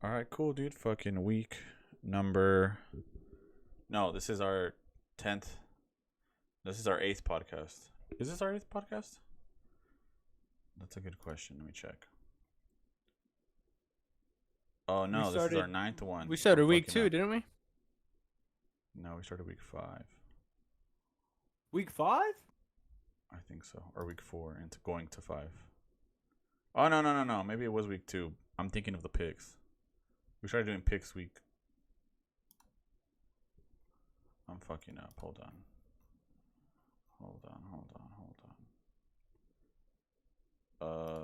All right, cool, dude. Fucking week number. No, this is our 10th. This is our 8th podcast. Is this our 8th podcast? That's a good question. Let me check. Oh, no, this is our 9th one. We started I'm week fucking 2, up. didn't we? No, we started week 5. Week 5? I think so. Or week 4 into going to 5. Oh, no. Maybe it was week 2. I'm thinking of the picks. We started doing picks week. I'm fucking up. Hold on.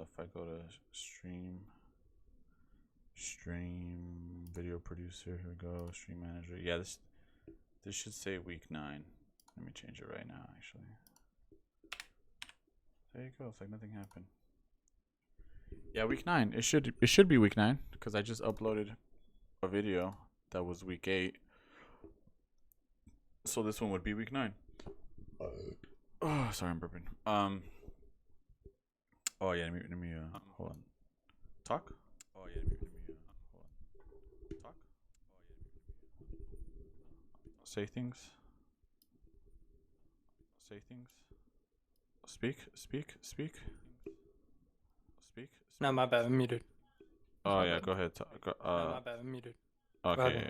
If I go to stream video producer, here we go, stream manager. Yeah, this should say week 9. Let me change it right now, actually. There you go. It's like nothing happened. Yeah, week 9. It should be week 9 because I just uploaded a video that was week 8. So this one would be week 9. Oh, sorry, I'm burping. Oh yeah, let me hold on. Talk. Oh yeah, let me hold on. Talk. Say things. Speak. No, my bad. I'm muted. Oh yeah, go ahead. No, my bad. I'm muted. Okay.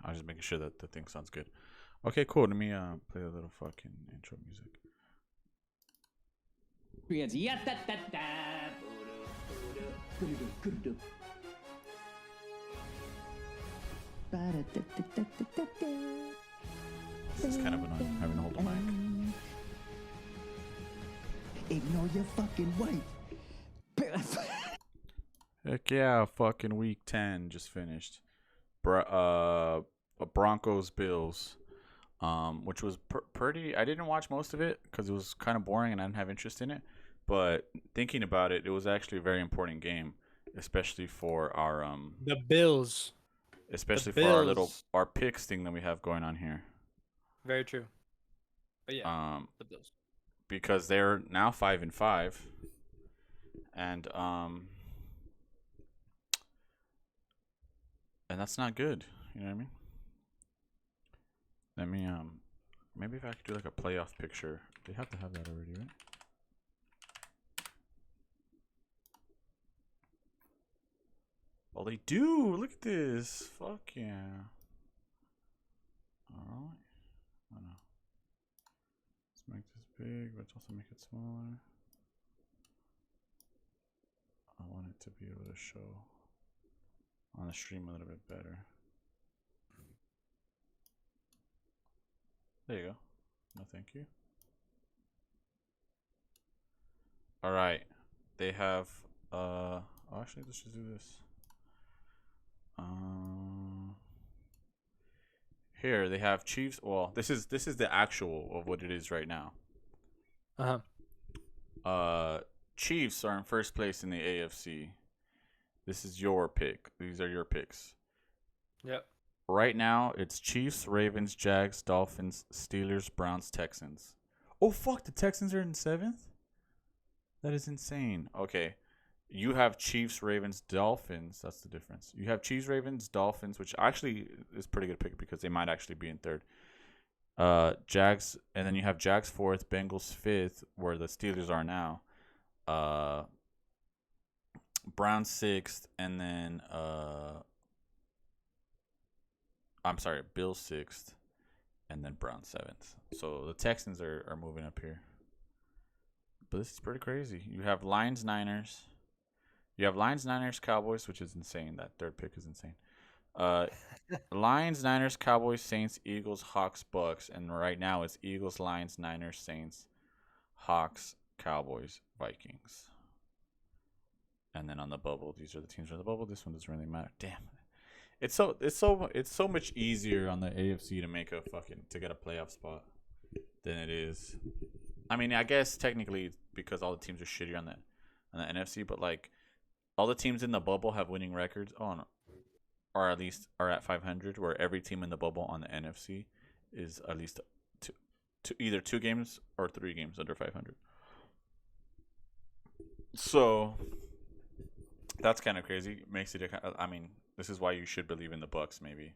I was just making sure that the thing sounds good. Okay, cool. Let me play a little fucking intro music. This is kind of annoying, having to hold the mic. Ignore your fucking wife. Heck yeah, fucking week 10 just finished. Broncos Bills, which was pretty. I didn't watch most of it because it was kind of boring and I didn't have interest in it. But thinking about it, it was actually a very important game, especially for our The Bills. especially The for Bills. our picks thing that we have going on here. Very true. But yeah, the Bills. Because they're now 5-5, and that's not good. You know what I mean? Let me maybe if I could do like a playoff picture. They have to have that already, right? Well, they do. Look at this. Fuck yeah. All right. Oh no. Let's make this big, but also make it smaller. I want it to be able to show on the stream a little bit better. There you go. No, thank you. All right. They have actually, let's just do this. Here they have Chiefs. Well, this is the actual of what it is right now. Chiefs are in first place in the AFC. This is your pick. These are your picks. Yep. Right now, it's Chiefs, Ravens, Jags, Dolphins, Steelers, Browns, Texans. Oh, fuck. The Texans are in 7th? That is insane. Okay. You have Chiefs, Ravens, Dolphins. That's the difference. You have Chiefs, Ravens, Dolphins, which actually is pretty good pick because they might actually be in 3rd. Jags, and then you have Jags 4th, Bengals 5th, where the Steelers are now. Browns 6th, and then I'm sorry, Bills 6th, and then Browns 7th. So the Texans are moving up here. But this is pretty crazy. You have Lions, Niners. You have Lions, Niners, Cowboys, which is insane. That 3rd pick is insane. Lions, Niners, Cowboys, Saints, Eagles, Hawks, Bucks, and right now it's Eagles, Lions, Niners, Saints, Hawks, Cowboys, Vikings. And then on the bubble, these are the teams on the bubble. This one doesn't really matter. Damn. It's so much easier on the AFC to get a playoff spot than it is. I mean, I guess technically because all the teams are shittier on the NFC, but like all the teams in the bubble have winning records or at least are at 500, where every team in the bubble on the NFC is at least either 2 games or 3 games under 500. So That's kind of crazy. Makes it. I mean, this is why you should believe in the Bucks, maybe,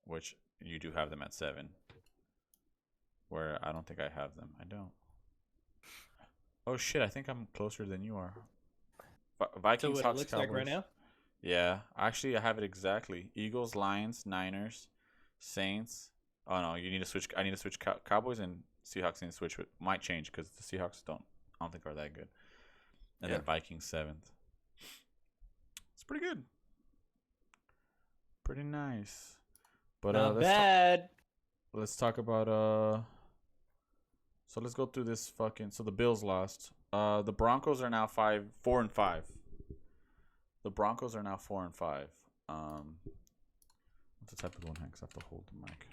which you do have them at 7. Where I don't think I have them. I don't. Oh shit! I think I'm closer than you are. So Vikings, what it Hawks, looks Cowboys. like right now? Yeah, actually, I have it exactly. Eagles, Lions, Niners, Saints. Oh no, you need to switch. I need to switch Cowboys and Seahawks. Need to switch. Might change because the Seahawks I don't think are that good. And then Vikings 7th. It's pretty good. Pretty nice. But Not bad. let's talk about So let's go through this fucking. So the Bills lost. The Broncos are now 4-5. The Broncos are now 4-5. What's the type of one? Because I have to hold the mic.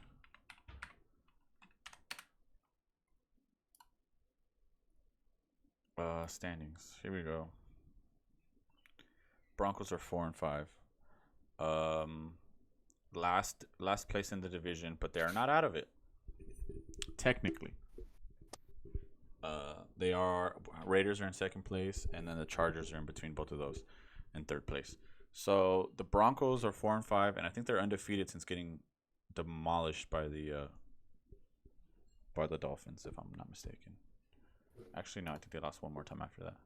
Standings. Here we go. Broncos are 4-5. Last place in the division, but they are not out of it. Technically. They are Raiders are in second place, and then the Chargers are in between both of those in third place. So the Broncos are 4-5, and I think they're undefeated since getting demolished by the Dolphins, if I'm not mistaken. Actually, no, I think they lost one more time after that.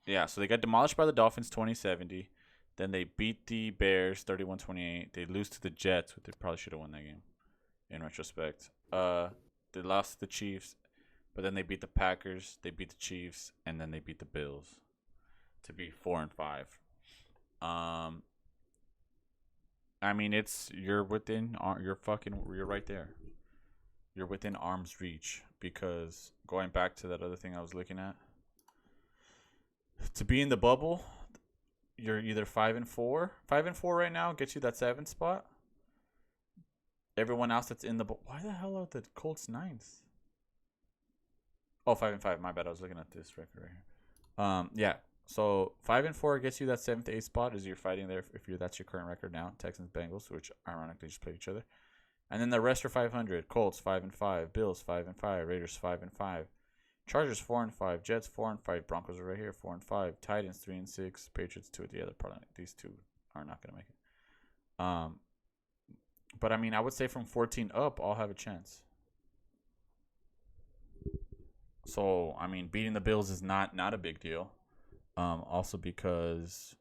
Yeah, so they got demolished by the Dolphins 20-70. Then they beat the Bears 31-28. They lose to the Jets, which they probably should have won that game in retrospect. They lost to the Chiefs, but then they beat the Packers, they beat the Chiefs, and then they beat the Bills to be 4-5. I mean, you're right there. You're within arm's reach, because going back to that other thing I was looking at, to be in the bubble, you're either 5-4. 5-4 right now gets you that 7th spot. Everyone else that's in the why the hell are the Colts 9th? Oh, 5-5. My bad. I was looking at this record right here. Yeah. So 5-4 gets you that 7th, 8th spot as you're fighting there. That's your current record now. Texans, Bengals, which ironically just played each other, and then the rest are 500. Colts 5-5. Bills 5-5. Raiders 5-5. Chargers 4-5. Jets 4-5. Broncos are right here 4-5. Titans 3-6. Patriots 2. The other probably these two are not gonna make it. But I mean, I would say from 14 up, all have a chance. So I mean, beating the Bills is not a big deal. Also because,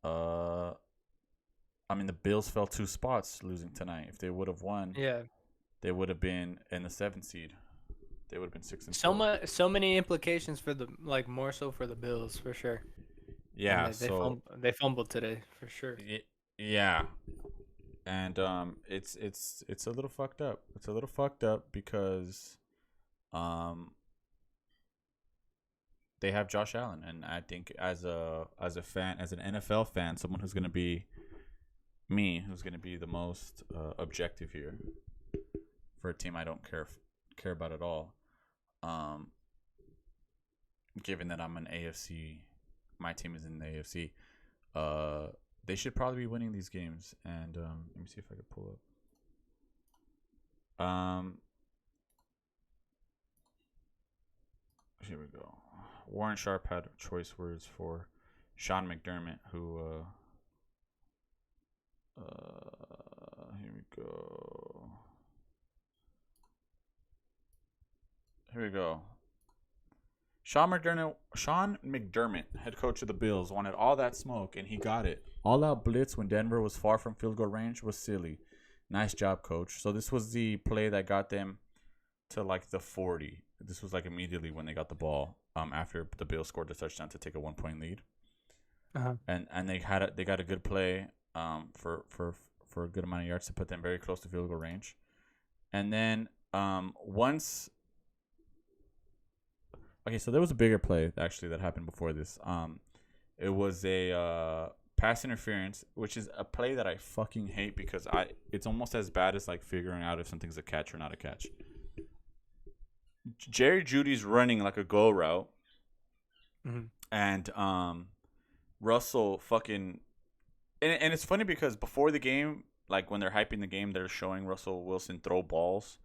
I mean, the Bills fell 2 spots losing tonight. If they would have won, they would have been in the 7th seed. They would have been 6-4. So many implications for more so for the Bills for sure. Yeah, they fumbled today for sure. Yeah. And it's a little fucked up. It's a little fucked up because they have Josh Allen, and I think as a fan, as an NFL fan, someone who's gonna be who's gonna be the most objective here for a team I don't care about at all. Given that I'm an AFC, my team is in the AFC. They should probably be winning these games. And let me see if I can pull up. Here we go. Warren Sharp had choice words for Sean McDermott, who here we go. Sean McDermott, head coach of the Bills, wanted all that smoke, and he got it. All out blitz when Denver was far from field goal range was silly. Nice job, coach. So this was the play that got them to like the 40. This was like immediately when they got the ball, after the Bills scored the touchdown to take a 1-point lead. And they got a good play for a good amount of yards to put them very close to field goal range. And then once. Okay, so there was a bigger play actually that happened before this. It was a pass interference, which is a play that I fucking hate because it's almost as bad as like figuring out if something's a catch or not a catch. Jerry Jeudy's running like a go route, and Russell fucking, and it's funny because before the game, like when they're hyping the game, they're showing Russell Wilson throw balls,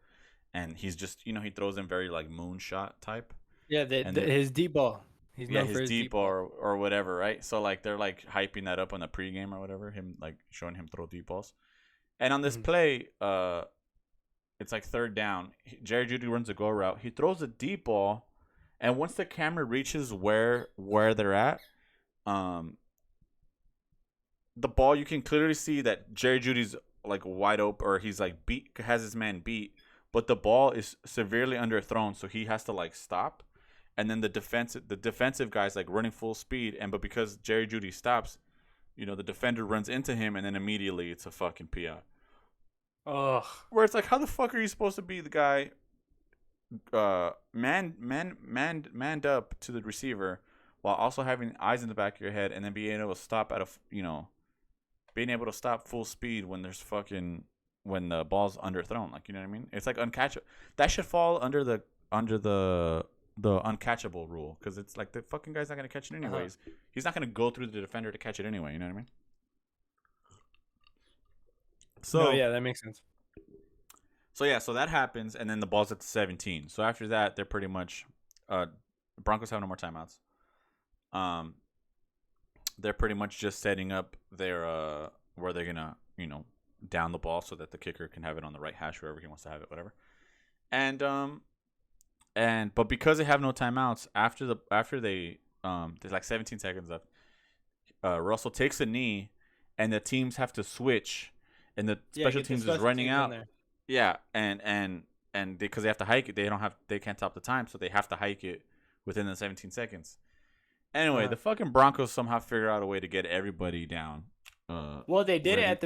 and he's just he throws them very like moonshot type. Yeah, his deep ball. He's Yeah, known his for his deep ball. or whatever, right? So like they're like hyping that up on the pregame or whatever, him like showing him throw deep balls. And on this play, it's like third down. Jerry Judy runs a go route. He throws a deep ball, and once the camera reaches where they're at, the ball, you can clearly see that Jerry Judy's like wide open, or he's like has his man beat, but the ball is severely underthrown, so he has to like stop. And then the defensive guy's like running full speed, but because Jerry Judy stops, the defender runs into him, and then immediately it's a fucking PI. Ugh. Where it's like, how the fuck are you supposed to be the guy manned up to the receiver while also having eyes in the back of your head, and then being able to stop being able to stop full speed when when the ball's underthrown, like, you know what I mean? It's like uncatchable. That should fall under the uncatchable rule, because it's like the fucking guy's not gonna catch it anyways. He's not gonna go through the defender to catch it anyway. You know what I mean? So yeah, that makes sense. So that happens, and then the ball's at the 17. So after that, they're pretty much Broncos have no more timeouts. They're pretty much just setting up their where they're gonna down the ball so that the kicker can have it on the right hash wherever he wants to have it, whatever. But because they have no timeouts, after they there's like 17 seconds left. Russell takes a knee, and the teams have to switch, and the special teams is running out. Yeah, and because they have to hike it, they can't stop the time, so they have to hike it within the 17 seconds. Anyway, the fucking Broncos somehow figure out a way to get everybody down. Well, they did it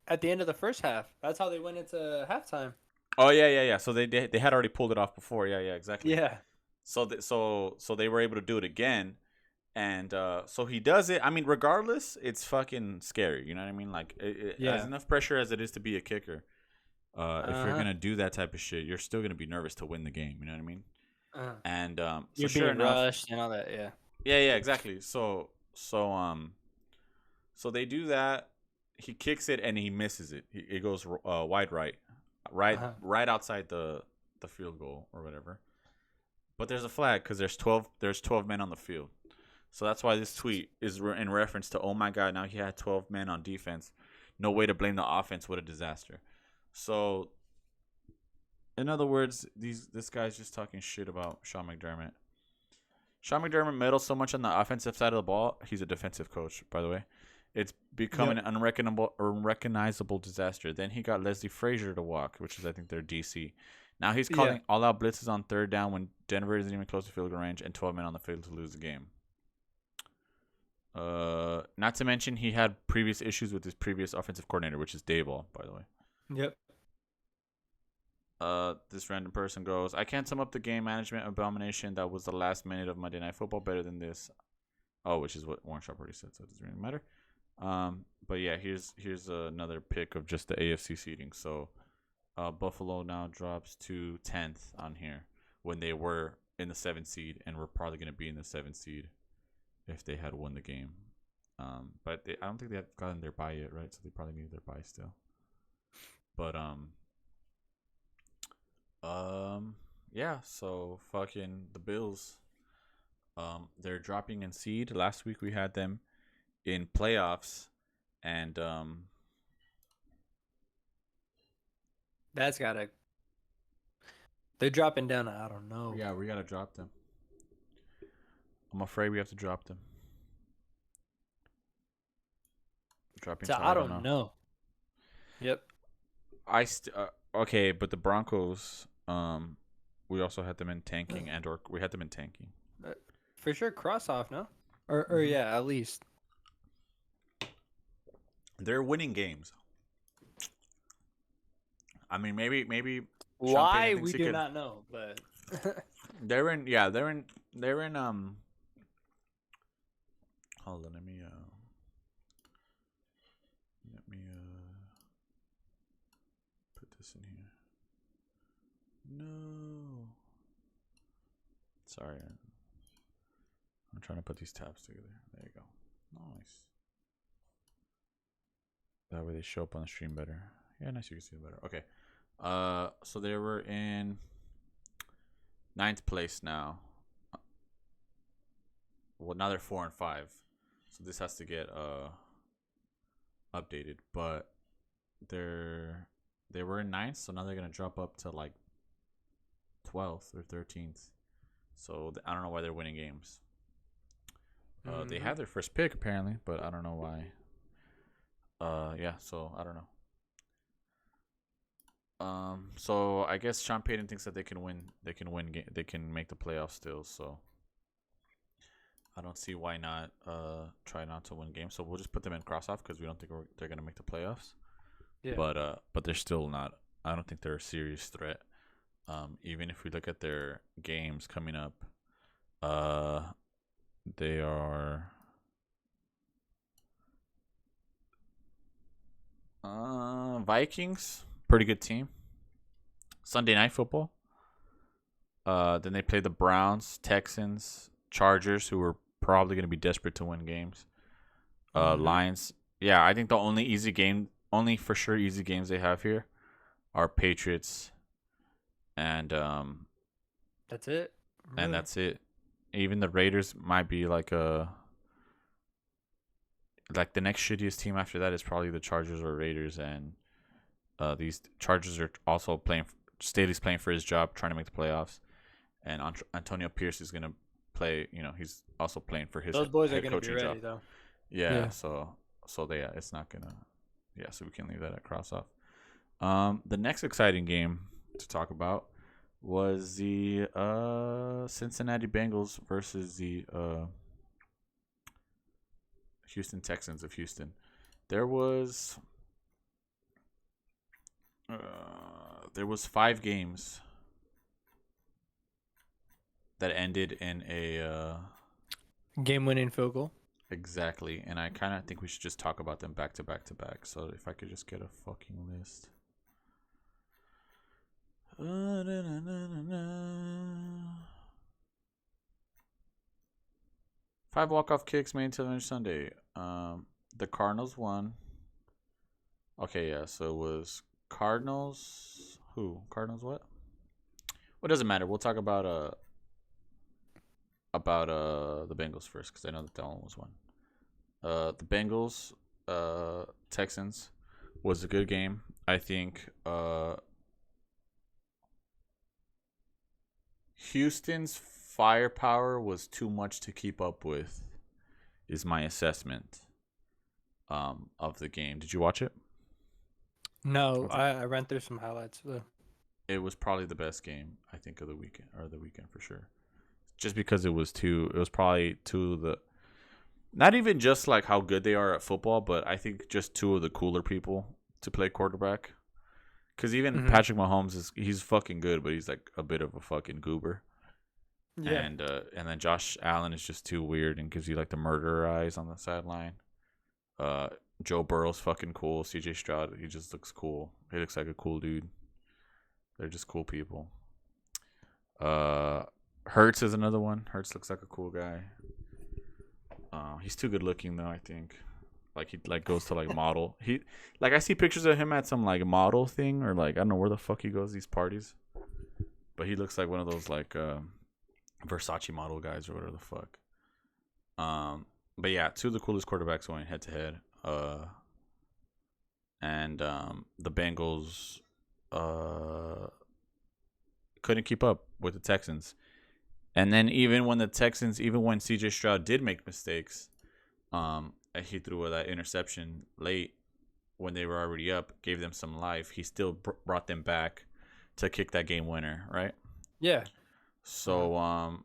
at the end of the first half. That's how they went into halftime. Oh yeah. So they had already pulled it off before. Yeah, exactly. Yeah. So they were able to do it again, and so he does it. I mean, regardless, it's fucking scary. You know what I mean? Like, it has enough pressure as it is to be a kicker. If you're gonna do that type of shit, you're still gonna be nervous to win the game. You know what I mean? And you're sure being enough, rushed and all that. yeah, exactly. So they do that. He kicks it and he misses it. It goes wide right outside the field goal or whatever. But there's a flag because there's 12 men on the field. So that's why this tweet is in reference to, oh my God, now he had 12 men on defense. No way to blame the offense. What a disaster. So, in other words, this guy's just talking shit about Sean McDermott. Sean McDermott meddles so much on the offensive side of the ball. He's a defensive coach, by the way. It's become an unrecognizable disaster. Then he got Leslie Frazier to walk, which is, I think, their DC. Now he's calling all-out blitzes on third down when Denver isn't even close to field goal range and 12 men on the field to lose the game. Not to mention he had previous issues with his previous offensive coordinator, which is Dayball, by the way. Yep. This random person goes, I can't sum up the game management abomination that was the last minute of Monday Night Football better than this. Oh, which is what Warren Sharp already said, so it doesn't really matter. But yeah, here's another pick of just the AFC seeding. So, Buffalo now drops to 10th on here when they were in the 7th seed, and we're probably going to be in the 7th seed if they had won the game. But I don't think they have gotten their bye yet, right? So they probably need their bye still. But yeah. So fucking the Bills. They're dropping in seed. Last week we had them in playoffs, and they're dropping down. I don't know. Yeah, we gotta drop them. I'm afraid we have to drop them. Dropping. So I don't know. Yep. Okay, but the Broncos, we also had them in tanking, or we had them in tanking. For sure, cross off, no? Or yeah, at least. They're winning games. I mean, maybe. Why we do not know, but they're in. Hold on, let me put this in here. No. Sorry. I'm trying to put these tabs together. There you go. Nice. That way they show up on the stream better. Yeah, nice. You can see it better. Okay. So they were in 9th place now. well, now they're 4-5, so this has to get updated. But they were in ninth, so now they're gonna drop up to like 12th or 13th. So I don't know why they're winning games. They had their first pick apparently, but I don't know why. Yeah, so I don't know. So I guess Sean Payton thinks that they can win. They can make the playoffs still. So I don't see why not. Try not to win games. So we'll just put them in cross off because we don't think they're gonna make the playoffs. Yeah. But they're still not. I don't think they're a serious threat. Even if we look at their games coming up, they are. Vikings, pretty good team. Sunday Night Football. Then they play the Browns, Texans, Chargers, who are probably going to be desperate to win games. Lions. Yeah, I think the only for sure easy games they have here are Patriots, and that's it. Really? And that's it. Even the Raiders might be like the next shittiest team after that is probably the Chargers or Raiders, and these Chargers are also playing. Staley's playing for his job, trying to make the playoffs, and Antonio Pierce is gonna play. He's also playing for his. Those boys head are gonna be ready job. though. Yeah. So it's not gonna. Yeah, so we can leave that at cross off. The next exciting game to talk about was the Cincinnati Bengals versus the Houston Texans of Houston. There was 5 games that ended in a game-winning field goal. Exactly, and I kind of think we should just talk about them back to back to back. So if I could just get a fucking list. 5 walk-off kicks made until Sunday. The Cardinals won. Okay, yeah, so it was Cardinals. Who? Cardinals what? Well, it doesn't matter. We'll talk about the Bengals first because I know that one was one. The Bengals, Texans was a good game. I think Houston's firepower was too much to keep up with, is my assessment of the game. Did you watch it? No, I ran through some highlights though. It was probably the best game I think of the weekend for sure. Just because it was probably two of the, not even just like how good they are at football, but I think just two of the cooler people to play quarterback. Because even Patrick Mahomes he's fucking good, but he's like a bit of a fucking goober. Yeah. And then Josh Allen is just too weird and gives you like the murderer eyes on the sideline. Joe Burrow's fucking cool. CJ Stroud, he just looks cool. He looks like a cool dude. They're just cool people. Hurts is another one. Hurts looks like a cool guy. He's too good looking though, I think. Like he like goes to like model. I see pictures of him at some like model thing, or like I don't know where the fuck he goes to these parties. But he looks like one of those like Versace model guys or whatever the fuck. But yeah, two of the coolest quarterbacks going head to head. And the Bengals couldn't keep up with the Texans. And then even when CJ Stroud did make mistakes, he threw that interception late when they were already up, gave them some life. He still brought them back to kick that game winner, right? Yeah. So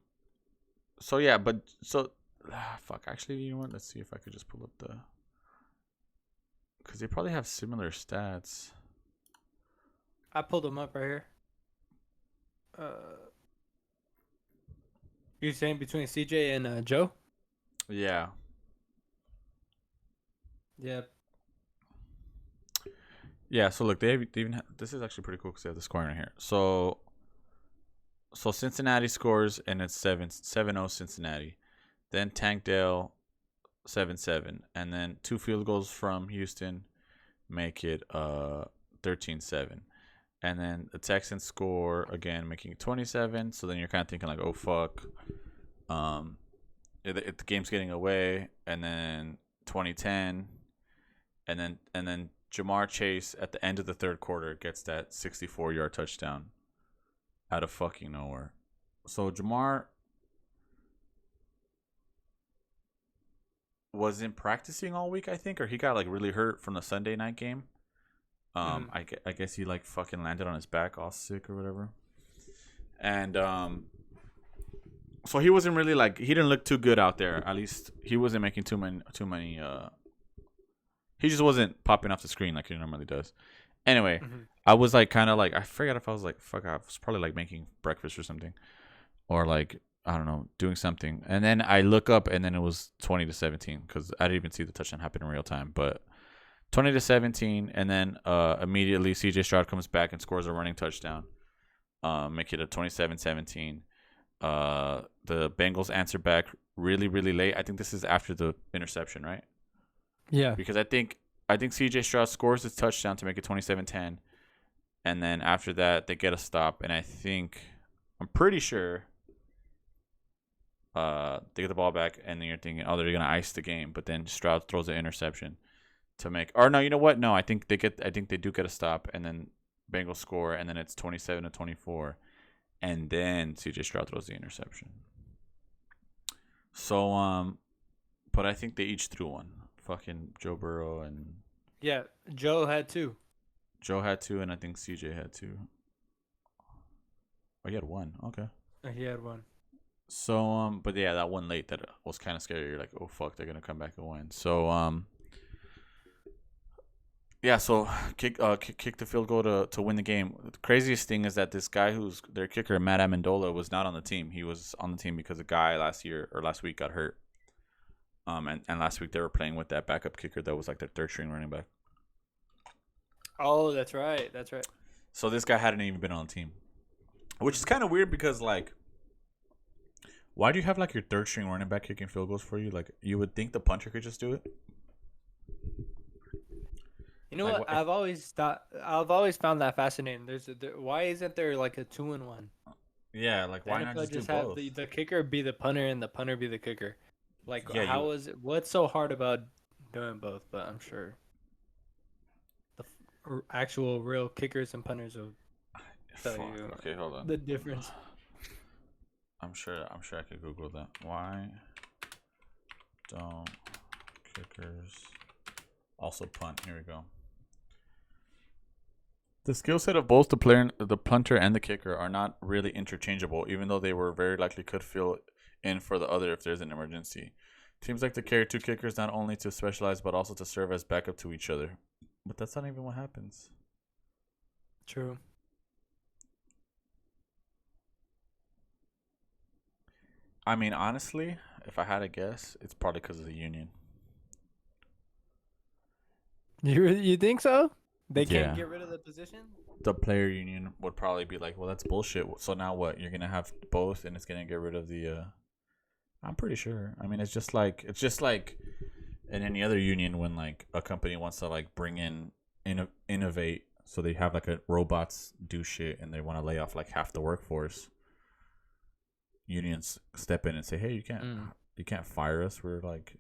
fuck. Actually, you know what? Let's see if I could just pull up because they probably have similar stats. I pulled them up right here. You're saying between CJ and Joe? Yeah. Yep. Yeah. So look, they even this is actually pretty cool because they have the scoring right here. So Cincinnati scores and it's 7-0 Cincinnati. Then Tank Dell 7-7, and then 2 field goals from Houston make it 13-7. And then the Texans score again, making it 27. So then you're kind of thinking like, oh fuck. the game's getting away, and then 2010, and then Jamar Chase at the end of the third quarter gets that 64-yard touchdown out of fucking nowhere. So Jamar wasn't practicing all week, I think, or he got like really hurt from the Sunday night game. I guess he like fucking landed on his back, all sick or whatever. And so he wasn't really like, he didn't look too good out there. At least he wasn't making too many. He just wasn't popping off the screen like he normally does. Anyway, I was like kind of like, I forgot if I was like, fuck, I was probably like making breakfast or something, or like, I don't know, doing something. And then I look up, and then it was 20-17 because I didn't even see the touchdown happen in real time. But 20-17, and then immediately CJ Stroud comes back and scores a running touchdown, make it a 27-17. The Bengals answer back really, really late. I think this is after the interception, right? Yeah. Because I think CJ Stroud scores his touchdown to make it 27-10, and then after that they get a stop, and I'm pretty sure they get the ball back, and then you're thinking, oh, they're gonna ice the game, but then Stroud throws an interception to make, or no, you know what? No, I think they do get a stop, and then Bengals score, and then it's 27-24, and then CJ Stroud throws the interception. So but I think they each threw one. Fucking Joe Burrow and Joe had two. Joe had two, and I think CJ had two. Oh, he had one. Okay. He had one. So but yeah, that one late that was kind of scary. You're like, oh fuck, they're gonna come back and win. So yeah, so kick the field goal to win the game. The craziest thing is that this guy who's their kicker, Matt Amendola, was not on the team. He was on the team because a guy last week got hurt. And last week they were playing with that backup kicker that was like their third string running back. Oh, that's right. So this guy hadn't even been on the team, which is kind of weird because like, why do you have like your third string running back kicking field goals for you? Like, you would think the punter could just do it. You know like, what? I've always found that fascinating. Why isn't there like a 2-in-1? Yeah, like why not just do have both? the kicker be the punter and the punter be the kicker? Like, Yeah, is it? What's so hard about doing both? But I'm sure the actual real kickers and punters will tell you. Okay, hold on. The difference. I'm sure I could Google that. Why don't kickers also punt? Here we go. The skill set of both the punter and the kicker are not really interchangeable, even though they were very likely could fill in for the other if there's an emergency. Teams like to carry two kickers not only to specialize but also to serve as backup to each other. But that's not even what happens. True. I mean, honestly, if I had to guess, it's probably because of the union. You think so? They can't Yeah. get rid of the position? The player union would probably be like, well, that's bullshit. So now what? You're going to have both and it's going to get rid of the... I'm pretty sure. I mean, it's just like in any other union when like a company wants to like bring in innovate, so they have like robots do shit and they want to lay off like half the workforce. Unions step in and say, hey, you can't fire us. We're like,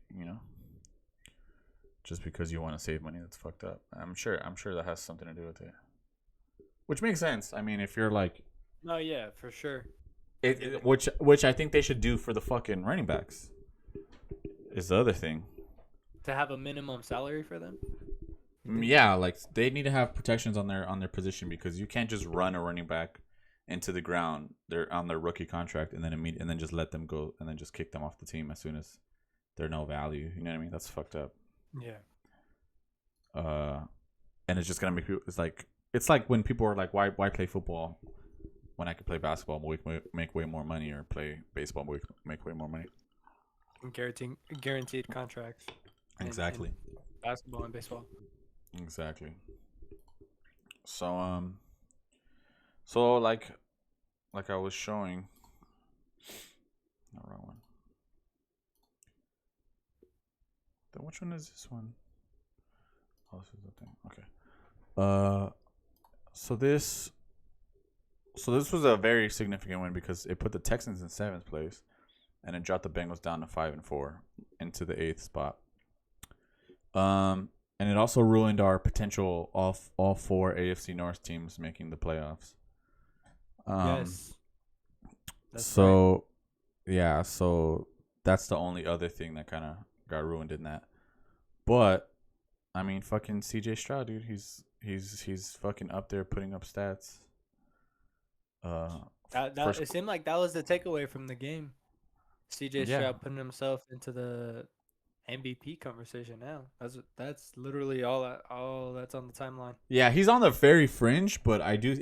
just because you want to save money. That's fucked up. I'm sure that has something to do with it, which makes sense. I mean, if you're like, no, yeah, for sure. Which I think they should do for the fucking running backs is the other thing. To have a minimum salary for them? Yeah, like they need to have protections on their position, because you can't just run a running back into the ground. They're on their rookie contract and then just let them go and then just kick them off the team as soon as they're no value. You know what I mean? That's fucked up. Yeah. And it's just gonna make people. It's like when people are like, why play football when I could play basketball and make way more money, or play baseball and make way more money? Guaranteed contracts. Exactly. In basketball and baseball. Exactly. So like I was showing. No, wrong one. Then which one is this one? Oh, this is the thing. Okay. So this was a very significant win because it put the Texans in 7th place, and it dropped the Bengals down to 5-4 into the 8th spot. And it also ruined our potential all 4 AFC North teams making the playoffs. Yes. That's so yeah, so that's the only other thing that kind of got ruined in that. But I mean, fucking CJ Stroud, dude, he's fucking up there putting up stats. It seemed like that was the takeaway from the game. CJ Yeah. Stroud putting himself into the MVP conversation now. That's literally all that's on the timeline. Yeah, he's on the very fringe, but I do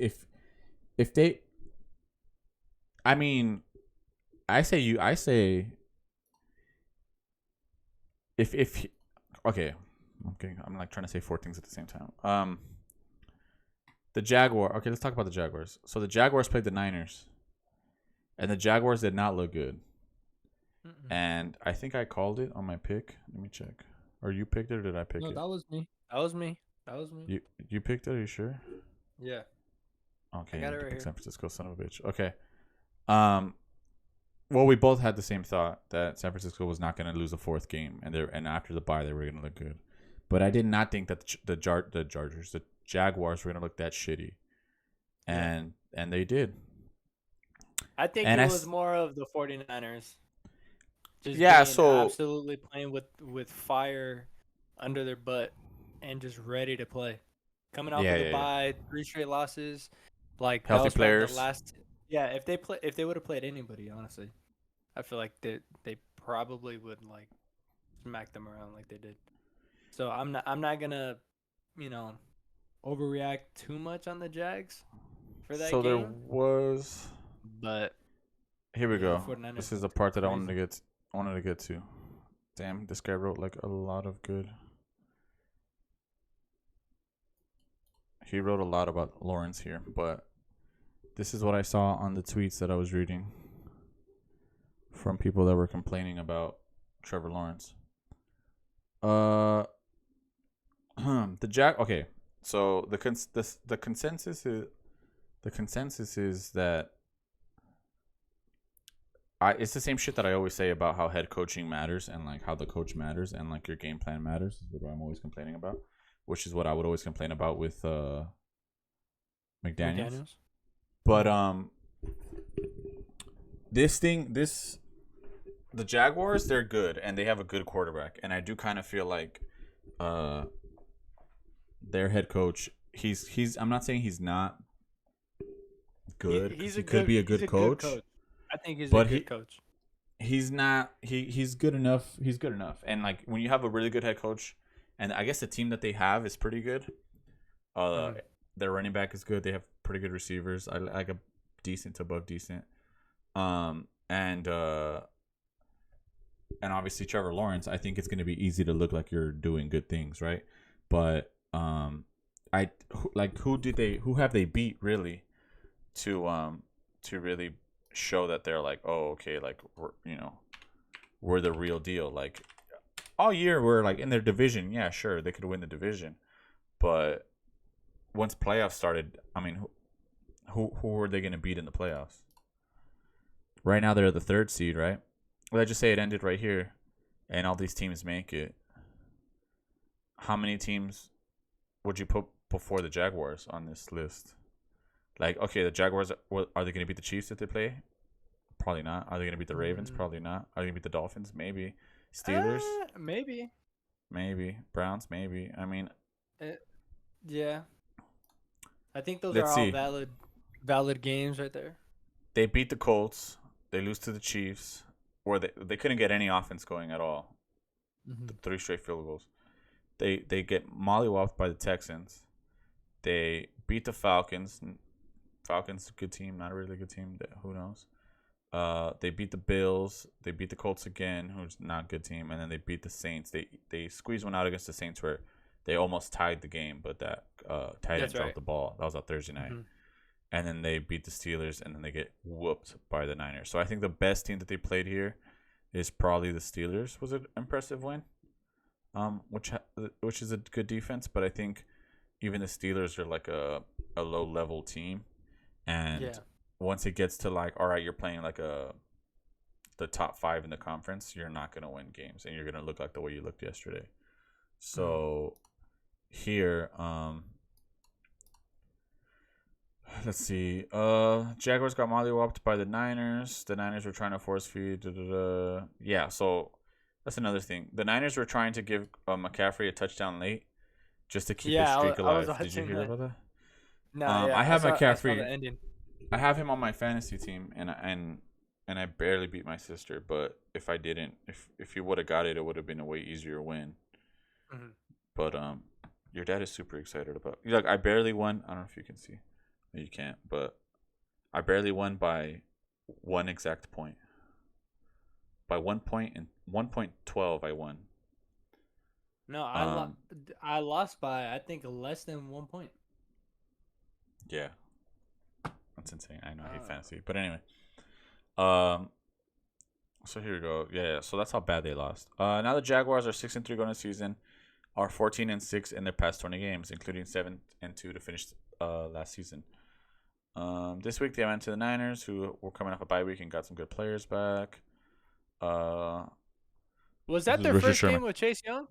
if they, I mean, I say if okay, I'm like trying to say 4 things at the same time. The Jaguar. Okay, let's talk about the Jaguars. So the Jaguars played the Niners, and the Jaguars did not look good. Mm-mm. And I think I called it on my pick. Let me check. Or you picked it, or did I pick No, it? that was me. That was me. You picked it? Are you sure? Yeah. Okay, I got you it right picked here. San Francisco, son of a bitch. Okay. Well, we both had the same thought that San Francisco was not going to lose a 4th game, and after the bye they were going to look good. But I did not think that the Jaguars were going to look that shitty, and they did. I think And it was more of the 49ers. Just Yeah, being so- absolutely playing with fire under their butt and just ready to play. Coming off of the bye, 3 straight losses, like Healthy that was probably players. the last. Yeah, if they would have played anybody, honestly, I feel like they probably would like smack them around like they did. So I'm not gonna, overreact too much on the Jags for that So there game. was. But Here we Yeah, go. the 49ers This is the looked part that I crazy. wanted to get to. Damn, this guy wrote like a lot of good. He wrote a lot about Lawrence here, but this is what I saw on the tweets that I was reading from people that were complaining about Trevor Lawrence. The Okay, so the consensus is that it's the same shit that I always say about how head coaching matters and like how the coach matters and like your game plan matters is what I'm always complaining about, which is what I would always complain about with McDaniels. But the Jaguars, they're good and they have a good quarterback, and I do kind of feel like their head coach, he's I'm not saying he's not good. He could be a good coach. I think he's but a good coach. He's not. He's good enough. He's good enough. And like when you have a really good head coach, and I guess the team that they have is pretty good. Their running back is good. They have pretty good receivers. I like a decent to above decent. And obviously Trevor Lawrence. I think it's going to be easy to look like you're doing good things, right? But who have they beat really to really show that they're like, oh, okay, like we're the real deal. Like all year we're like in their division. Yeah, sure, they could win the division, but once playoffs started, I mean, who were they going to beat in the playoffs? Right now they're the 3rd seed, right? Let's just say it ended right here, and all these teams make it. How many teams would you put before the Jaguars on this list? Like, okay, the Jaguars, are they going to beat the Chiefs if they play? Probably not. Are they going to beat the Ravens? Probably not. Are they going to beat the Dolphins? Maybe. Steelers? Maybe. Maybe. Browns? Maybe. I mean, Yeah. I think those Let's are all see. valid games right there. they beat the Colts. They lose to the Chiefs, or they couldn't get any offense going at all. Mm-hmm. 3 straight field goals. They get mollywopped by the Texans. They beat the Falcons. Falcons, good team, not a really good team. Who knows? They beat the Bills. They beat the Colts again, who's not a good team, and then they beat the Saints. They squeezed one out against the Saints where they almost tied the game, but that tight end dropped the ball. That was on Thursday night. Mm-hmm. And then they beat the Steelers, and then they get whooped by the Niners. So I think the best team that they played here is probably the Steelers. Was an impressive win, which is a good defense. But I think even the Steelers are like a low level team, and once it gets to like, all right, you're playing like a the top 5 in the conference, you're not gonna win games, and you're gonna look like the way you looked yesterday. So here, let's see. Jaguars got mollywopped by the Niners. The Niners were trying to force feed. Yeah, so that's another thing. The Niners were trying to give McCaffrey a touchdown late just to keep his Yeah, streak I was alive. Did you watching hear that. about that? No, I have I saw the McCaffrey. ending. I have him on my fantasy team, and I barely beat my sister. But if I didn't, if he would have got it, it would have been a way easier win. Mhm. But your dad is super excited about. Like, I barely won. I don't know if you can see. No, you can't. But I barely won by 1 exact point. By 1 point and 1.12, I won. No, Um, I lost by I think less than 1 point. Yeah, that's insane. I know I hate fantasy, but anyway. So here we go. Yeah. So that's how bad they lost. Now the Jaguars are 6-3 going to season, are 14-6 in their past 20 games, including 7-2 to finish last season. This week they went to the Niners, who were coming off a bye week and got some good players back. Was This that is their Richard first Sherman. game with Chase Young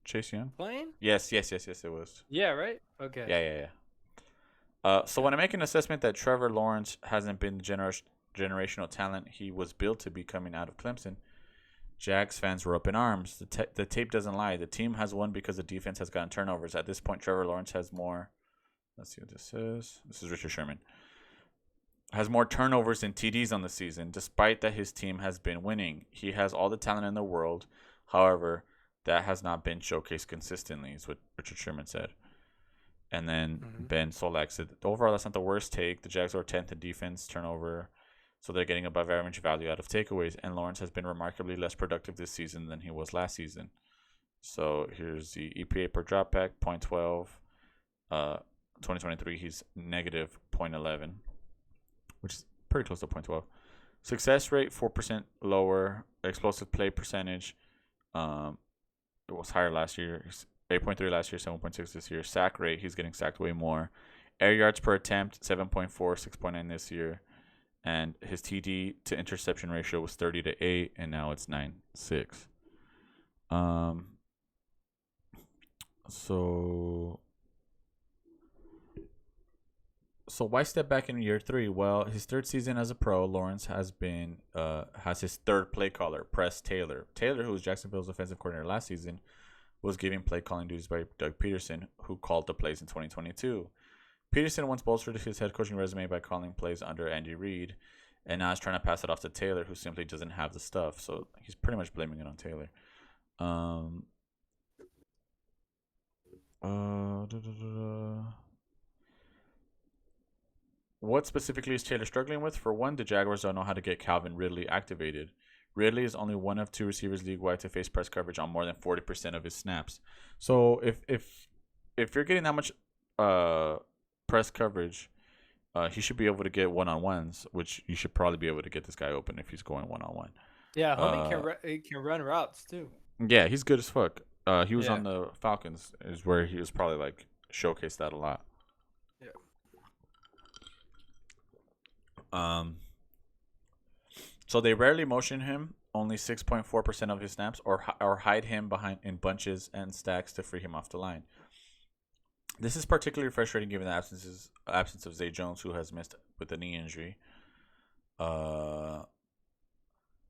Chase Young? playing? Yes, it was. Yeah, right. Okay. Yeah. So when I make an assessment that Trevor Lawrence hasn't been the generational talent he was built to be coming out of Clemson, Jags fans were up in arms. The tape doesn't lie. The team has won because the defense has gotten turnovers. At this point, Trevor Lawrence has more. Let's see what this is. This is Richard Sherman. Has more turnovers than TDs on the season, despite that his team has been winning. He has all the talent in the world. However, that has not been showcased consistently, is what Richard Sherman said. And then Ben Solak said, overall, that's not the worst take. The Jags are 10th in defense turnover, so they're getting above average value out of takeaways. And Lawrence has been remarkably less productive this season than he was last season. So here's the EPA per dropback, 0.12. 2023, he's negative 0.11, which is pretty close to 0.12. Success rate, 4% lower. Explosive play percentage, it was higher last year. 8.3 last year, 7.6 this year. Sack rate, he's getting sacked way more. Air yards per attempt, 7.4, 6.9 this year. And his TD to interception ratio was 30-8, and now it's 9-6. So why step back in year 3? Well, his third season as a pro, Lawrence has his third play caller, Press Taylor. Taylor, who was Jacksonville's offensive coordinator last season, was given play calling duties by Doug Peterson, who called the plays in 2022. Peterson once bolstered his head coaching resume by calling plays under Andy Reid, and now is trying to pass it off to Taylor, who simply doesn't have the stuff. So he's pretty much blaming it on Taylor. What specifically is Taylor struggling with? For one, the Jaguars don't know how to get Calvin Ridley activated. Ridley is only one of 2 receivers league-wide to face press coverage on more than 40% of his snaps. So if you're getting that much press coverage, he should be able to get one-on-ones, which you should probably be able to get this guy open if he's going one-on-one. Yeah, homie can run routes too. Yeah, he's good as fuck. He was Yeah. on the Falcons, is where he was probably like showcased that a lot. Yeah. So they rarely motion him, only 6.4% of his snaps, or hide him behind in bunches and stacks to free him off the line. This is particularly frustrating given the absence of Zay Jones, who has missed with a knee injury.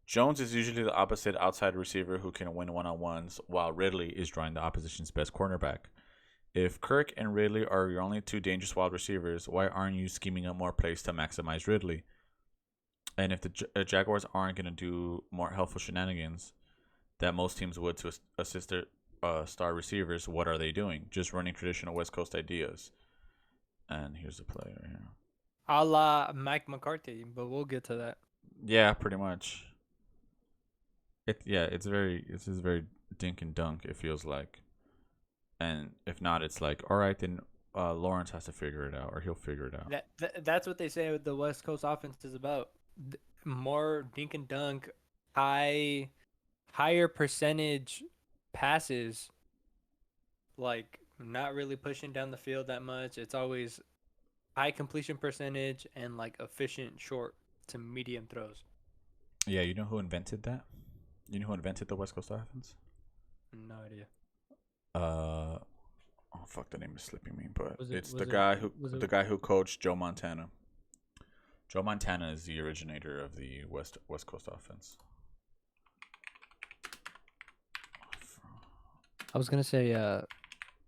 Jones is usually the opposite outside receiver who can win one-on-ones, while Ridley is drawing the opposition's best cornerback. If Kirk and Ridley are your only 2 dangerous wide receivers, why aren't you scheming up more plays to maximize Ridley? And if the Jaguars aren't going to do more helpful shenanigans that most teams would to assist their star receivers, what are they doing? Just running traditional West Coast ideas. And here's the play right here. A la Mike McCarthy, but we'll get to that. Yeah, pretty much. It's just very dink and dunk, it feels like. And if not, it's like, all right, then Lawrence has to figure it out, or he'll figure it out. That's what they say the West Coast offense is about. More dink and dunk, higher percentage passes, like not really pushing down the field that much. It's always high completion percentage and like efficient short to medium throws. Yeah, you know who invented that? You know who invented the West Coast offense? No idea. Oh fuck, the name is slipping me, but it's was the it- guy who was it- the guy who coached Joe Montana. Joe Montana is the originator of the West Coast offense. I was gonna say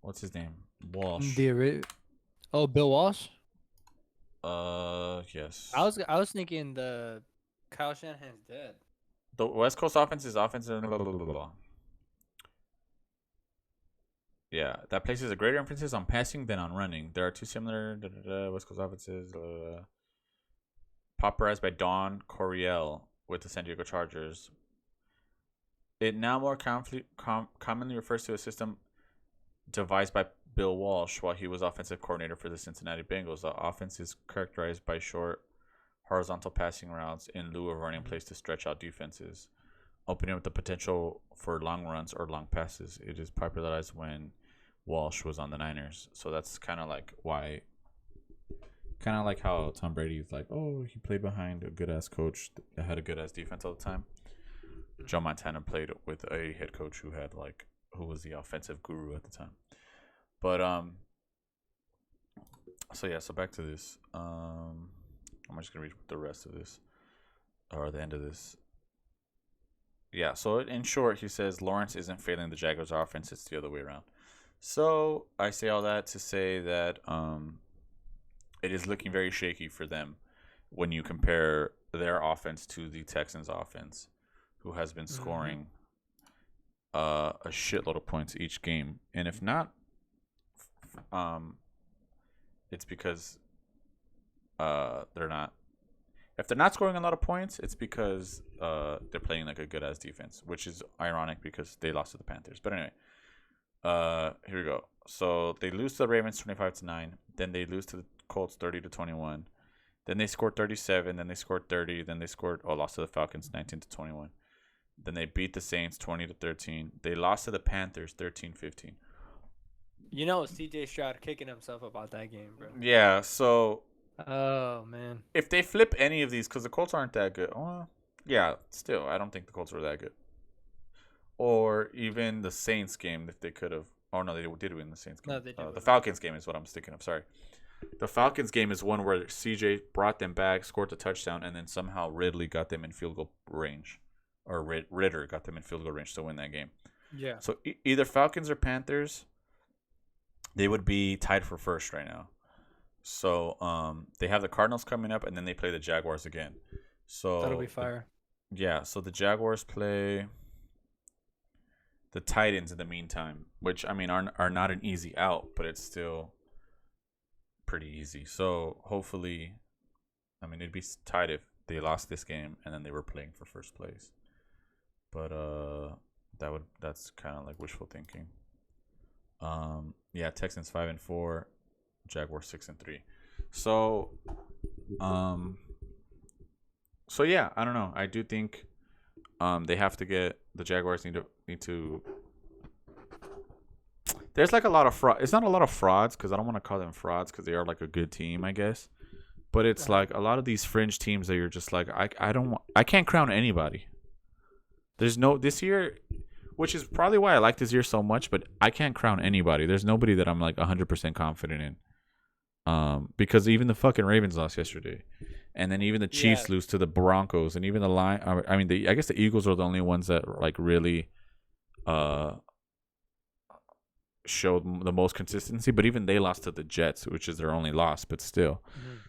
What's his name? Walsh. Bill Walsh. Yes. I was thinking the Kyle Shanahan's dead. The West Coast offense is offensive. Yeah, that places a greater emphasis on passing than on running. There are two similar West Coast offenses. Popularized by Don Coryell with the San Diego Chargers. It now more commonly refers to a system devised by Bill Walsh while he was offensive coordinator for the Cincinnati Bengals. The offense is characterized by short, horizontal passing routes in lieu of running plays to stretch out defenses, opening up the potential for long runs or long passes. It is popularized when Walsh was on the Niners. So that's kind of like why, kind of like how Tom Brady is like, oh, he played behind a good-ass coach that had a good-ass defense all the time. Joe Montana played with a head coach who was the offensive guru at the time. But so back to this. I'm just gonna read the rest of this or the end of this. Yeah, so in short, he says Lawrence isn't failing the Jaguars' offense; it's the other way around. So I say all that to say that it is looking very shaky for them when you compare their offense to the Texans' offense, who has been scoring a shitload of points each game. And if not, it's because they're not. If they're not scoring a lot of points, it's because they're playing like a good ass defense, which is ironic because they lost to the Panthers. But anyway, here we go. So they lose to the Ravens 25-9. Then they lose to the Colts 30-21. Then they scored 37. Then they scored 30. Then they lost to the Falcons 19-21. Then they beat the Saints 20-13. They lost to the Panthers 13-15. You know, CJ Stroud kicking himself about that game, bro. Yeah, so Oh man. if they flip any of these, because the Colts aren't that good. Well, yeah, still, I don't think the Colts are that good. Or even the Saints game, if they could have. Oh no, they did win the Saints game. No, they did. The Falcons game is what I'm thinking of. Sorry, the Falcons game is one where CJ brought them back, scored the touchdown, and then somehow Ridley got them in field goal range, or Ritter got them in field goal range to win that game. Yeah. So either Falcons or Panthers, they would be tied for first right now. So they have the Cardinals coming up, and then they play the Jaguars again. So That'll be fire. So the Jaguars play the Titans in the meantime, which I mean are not an easy out, but it's still pretty easy. So hopefully, I mean it'd be tight if they lost this game and then they were playing for first place. But that's kind of like wishful thinking. Texans 5-4, Jaguars 6-3. So yeah, I don't know. I do think they have to get the Jaguars need to. There's like a lot of fraud. It's not a lot of frauds because I don't want to call them frauds because they are like a good team, I guess. But it's like a lot of these fringe teams that you're just like I can't crown anybody. There's no this year, which is probably why I like this year so much. But I can't crown anybody. There's nobody that I'm like 100% confident in. Because even the fucking Ravens lost yesterday, and then even the Chiefs lose to the Broncos, and even the I guess the Eagles are the only ones that like really, showed the most consistency. But even they lost to the Jets, which is their only loss, but still. Mm-hmm.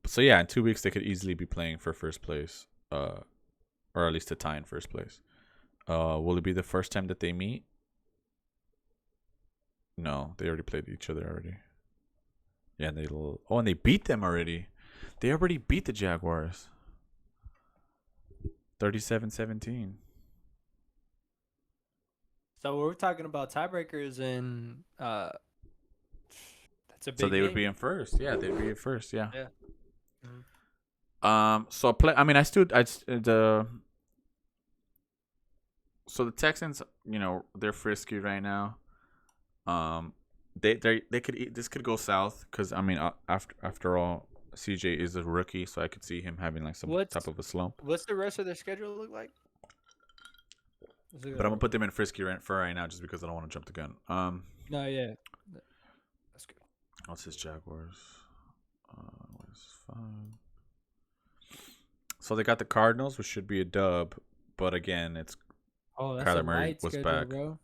So yeah, in 2 weeks they could easily be playing for first place, or at least to tie in first place. Will it be the first time that they meet? No, they already played each other already. Yeah, and they beat them already. They already beat the Jaguars. 37-17. So we're talking about tiebreakers, and that's a big. So they would game. be in first. Yeah, they'd be in first. Yeah. Yeah. Mm-hmm. So the Texans, they're frisky right now. They could this could go south because I mean after all CJ is a rookie, so I could see him having like some What's type of a slump. what's the rest of their schedule look like? Is it But I'm gonna put them in frisky for right now, just because I don't want to jump the gun. No, yeah, that's good. What's his Jaguars? Where's fine. So they got the Cardinals, which should be a dub, but again, it's Oh, that's Kyler a Murray light was schedule, back. bro.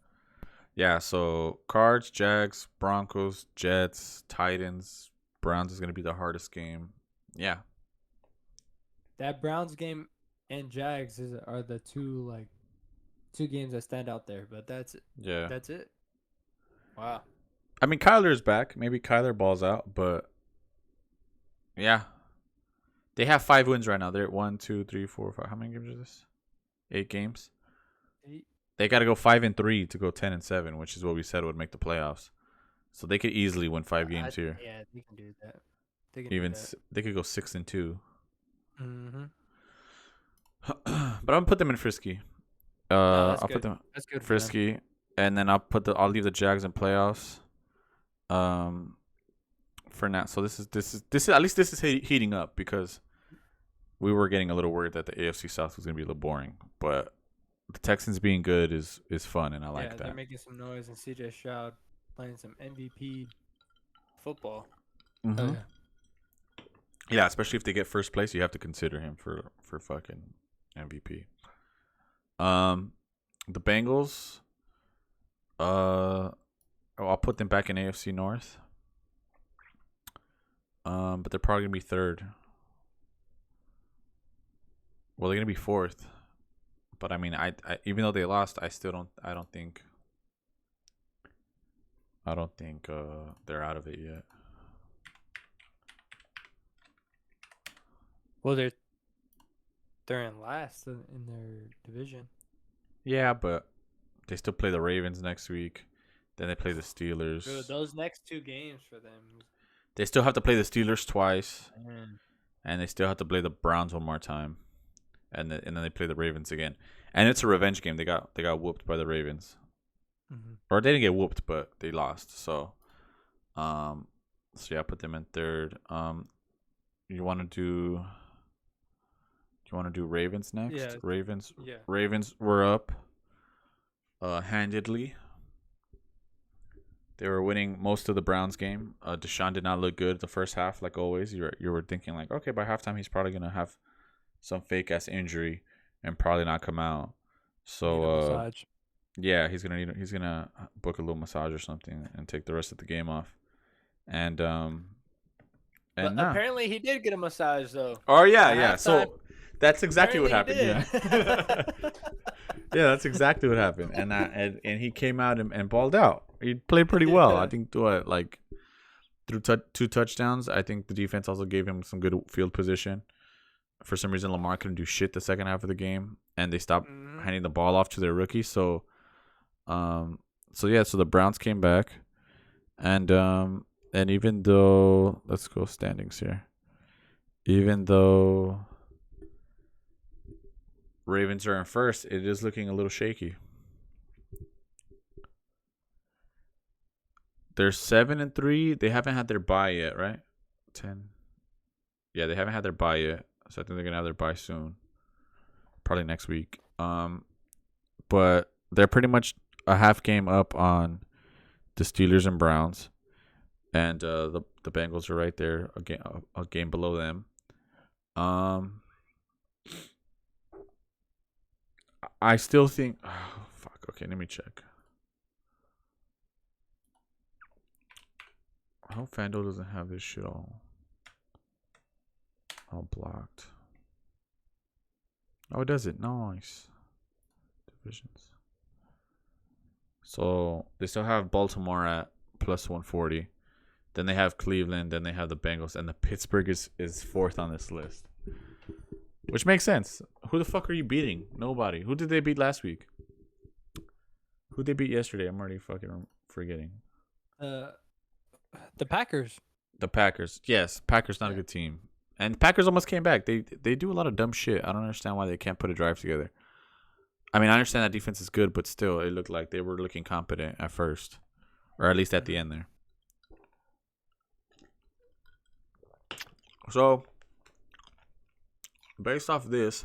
yeah. So Cards, Jags, Broncos, Jets, Titans, Browns is gonna be the hardest game. Yeah, That Browns game and Jags are the two games that stand out there. But that's it. yeah. That's it. Wow. I mean, Kyler's back. Maybe Kyler balls out, but yeah, they have 5 wins right now. They're at 1, 2, 3, 4, 5. How many games is this? 8 games. They got to go 5-3 to go 10-7, which is what we said would make the playoffs. So they could easily win 5 games here. Yeah, they can do that. They can Even do that. they could go 6-2. Mm-hmm. But I'm gonna put them in frisky. That's I'll good. put them That's good. For them. frisky, and then I'll leave the Jags in playoffs. For now. So this is at least this is heating up, because we were getting a little worried that the AFC South was gonna be a little boring, but the Texans being good is fun, and I like Yeah, that. they're making some noise, and CJ Stroud playing some MVP football. Mhm. Oh, yeah. Yeah, especially if they get first place, you have to consider him for fucking MVP. The Bengals. I'll put them back in AFC North. But they're probably gonna be third. Well, they're gonna be fourth. But I mean, I even though they lost, I don't think they're out of it yet. Well, they're in last in their division. Yeah, but they still play the Ravens next week. Then they play the Steelers. Dude, those next 2 games for them. They still have to play the Steelers twice, Man. and they still have to play the Browns one more time, and then they play the Ravens again. And it's a revenge game. They got whooped by the Ravens, or they didn't get whooped, but they lost. So yeah, put them in third. You want to do Ravens next? Yeah. Ravens. Yeah. Ravens were up handedly. They were winning most of the Browns game. Deshaun did not look good the first half, like always. You were thinking like, okay, by halftime he's probably gonna have some fake ass injury and probably not come out. So yeah, he's gonna book a little massage or something and take the rest of the game off. And But nah. apparently he did get a massage though. Oh yeah, At yeah. halftime, So that's exactly what happened. apparently Yeah. Yeah, that's exactly what happened. And he came out and balled out. He played pretty well. I think through 2 touchdowns. I think the defense also gave him some good field position. For some reason, Lamar couldn't do shit the second half of the game, and they stopped handing the ball off to their rookie. So the Browns came back, and even though, let's go standings here. Even though Ravens are in first, it is looking a little shaky. They're 7-3. They haven't had their bye yet, right? 10. Yeah, they haven't had their bye yet, so I think they're gonna have their bye soon. Probably next week. But they're pretty much a half game up on the Steelers and Browns, and the Bengals are right there, a game below them. I still think. Oh, fuck. Okay, let me check. I hope FanDuel doesn't have this shit all blocked. Oh, it doesn't. Nice. Divisions. So they still have Baltimore at plus 140. Then they have Cleveland. Then they have the Bengals, and the Pittsburgh is fourth on this list. Which makes sense. Who the fuck are you beating? Nobody. Who did they beat last week? Who they beat yesterday? I'm already fucking forgetting. The Packers. The Packers. Yes, Packers not a good team. And Packers almost came back. They do a lot of dumb shit. I don't understand why they can't put a drive together. I mean, I understand that defense is good, but still, it looked like they were looking competent at first. Or at least at the end there. So, based off this,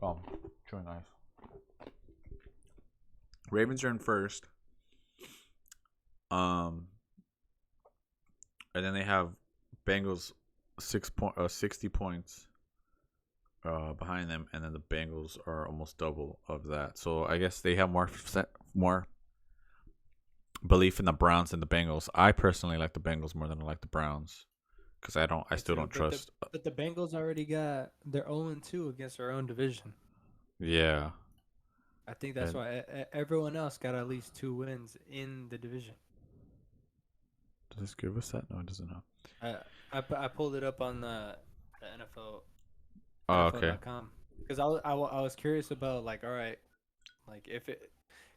chewing ice. Ravens are in first. And then they have Bengals 60 points behind them, and then the Bengals are almost double of that. So I guess they have more belief in the Browns than the Bengals. I personally like the Bengals more than I like the Browns because I still don't trust. But the Bengals already got their 0-2 against their own division. Yeah. I think that's why everyone else got at least 2 wins in the division. Does this give us that? No, it doesn't know. I pulled it up on the NFL. Oh, okay. Because I was curious about, like, all right, like if it,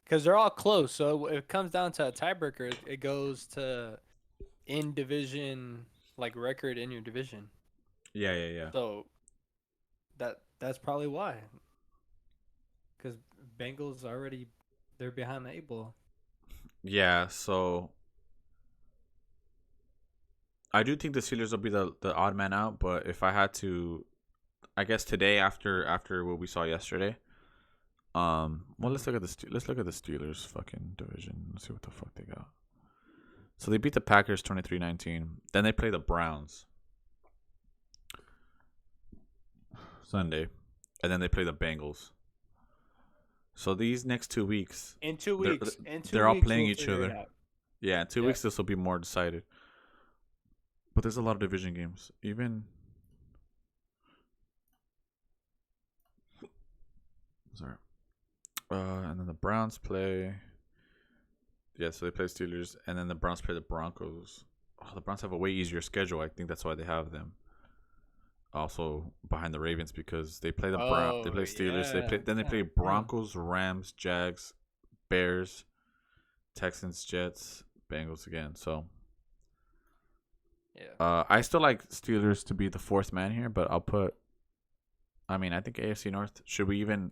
because they're all close, so if it comes down to a tiebreaker, it goes to in division, like record in your division. Yeah. So that's probably why. Because Bengals already, they're behind the 8 ball. Yeah, so I do think the Steelers will be the odd man out, but if I had to, I guess today after what we saw yesterday, well, let's look at the Steelers fucking division. Let's see what the fuck they got. So they beat the Packers 23-19. Then they play the Browns Sunday, and then they play the Bengals. So these next 2 weeks, In 2 weeks, they're all playing we'll each figure it other. out. Yeah, in 2 weeks this will be more decided. But there's a lot of division games. And then the Browns play. Yeah, so they play Steelers, and then the Browns play the Broncos. Oh, the Browns have a way easier schedule. I think that's why they have them. Also behind the Ravens because they play the they play Steelers. Yeah. They play Broncos, Rams, Jags, Bears, Texans, Jets, Bengals again. So yeah, I still like Steelers to be the fourth man here, but I'll put. I mean, I think AFC North. Should we even?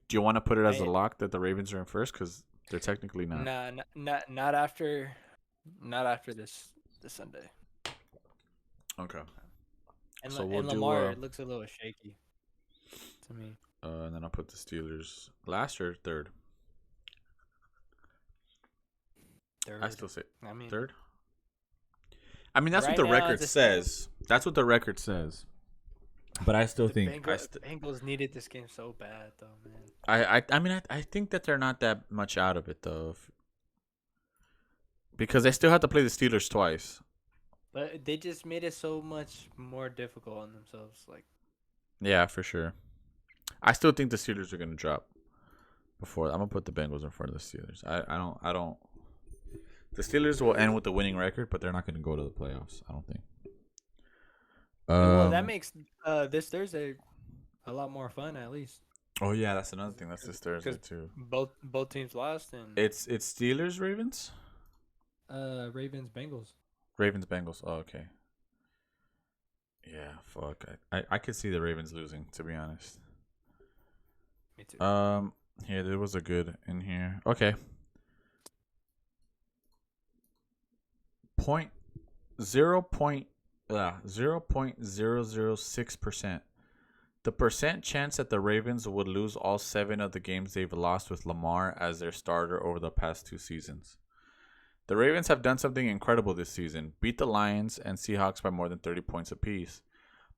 Do you want to put it as a lock that the Ravens are in first? Because they're technically not. Nah, not after this Sunday. Okay. And, So and Lamar, it looks a little shaky to me. And then I'll put the Steelers last or third. Third. I still say third. That's right what the now, record says. That's what the record says. But I still think Bengals needed this game so bad, though, man. I think that they're not that much out of it though, because they still have to play the Steelers twice. But they just made it so much more difficult on themselves. Like, yeah, for sure. I still think the Steelers are gonna drop. I'm gonna put the Bengals in front of the Steelers. I don't. The Steelers will end with a winning record, but they're not gonna go to the playoffs. I don't think. Well, that makes this Thursday a lot more fun, at least. Oh yeah, that's another thing. That's this Thursday too. Both teams lost, and it's Steelers Ravens. Ravens Bengals. Ravens Bengals. Oh, okay. Yeah, fuck. I could see the Ravens losing, to be honest. Me too. Yeah, there was a good in here. Okay. 0.006%. The percent chance that the Ravens would lose all 7 of the games they've lost with Lamar as their starter over the past 2 seasons. The Ravens have done something incredible this season. Beat the Lions and Seahawks by more than 30 points apiece.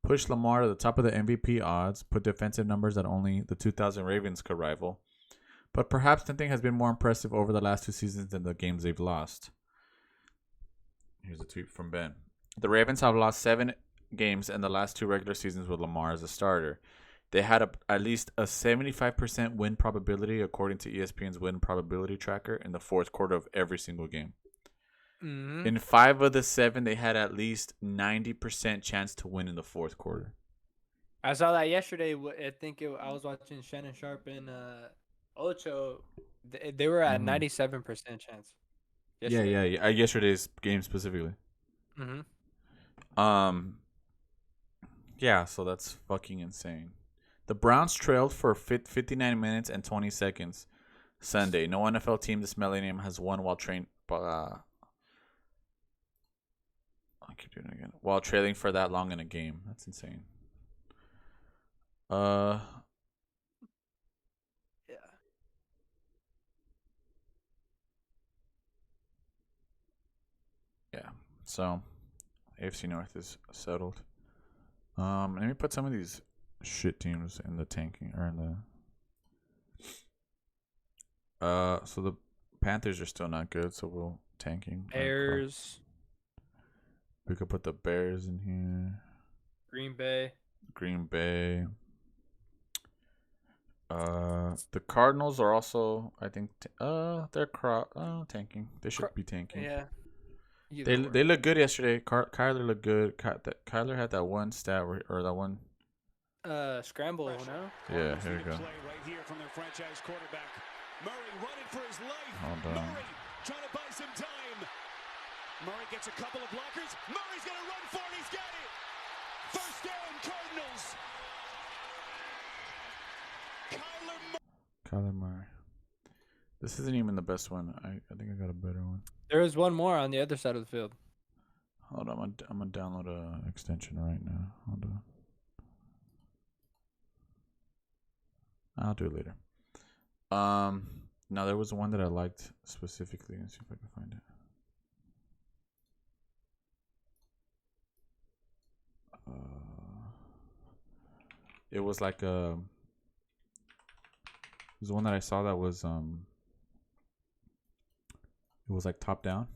Pushed Lamar to the top of the MVP odds. Put defensive numbers that only the 2000 Ravens could rival. But perhaps nothing has been more impressive over the last 2 seasons than the games they've lost. Here's a tweet from Ben. The Ravens have lost 7 games in the last 2 regular seasons with Lamar as a starter. They had at least a 75% win probability according to ESPN's win probability tracker in the fourth quarter of every single game. Mm-hmm. In 5 of the 7, they had at least 90% chance to win in the fourth quarter. I saw that yesterday. I think I was watching Shannon Sharp and Ocho. They were at 97% chance. Yesterday. Yeah. Yesterday's game specifically. Mm-hmm. Yeah, so that's fucking insane. The Browns trailed for 59 minutes and 20 seconds Sunday. No NFL team this millennium has won while trained. I'll keep doing it again. While trailing for that long in a game. That's insane. Yeah. Yeah. So AFC North is settled. Let me put some of these shit teams in the tanking or in the so the Panthers are still not good, so we'll tanking. Bears, We could put the Bears in here. Green Bay. Green Bay. The Cardinals are also, I think, they're tanking. They should be tanking. Yeah. They look good yesterday. Kyler looked good. Kyler had that one stat or that one. Scramble, no? Yeah, here we go. Right here from their franchise quarterback. Murray running for his life. Hold on. Murray trying to buy some time. Murray gets a couple of blockers. Murray's going to run for it. He's got it. First down, Cardinals. Kyler Murray. This isn't even the best one. I think I got a better one. There is one more on the other side of the field. Hold on, I'm gonna download a extension right now. Hold on. I'll do it later. Now there was one that I liked specifically. Let's see if I can find it. It was like it was the one that I saw that was it was like top down.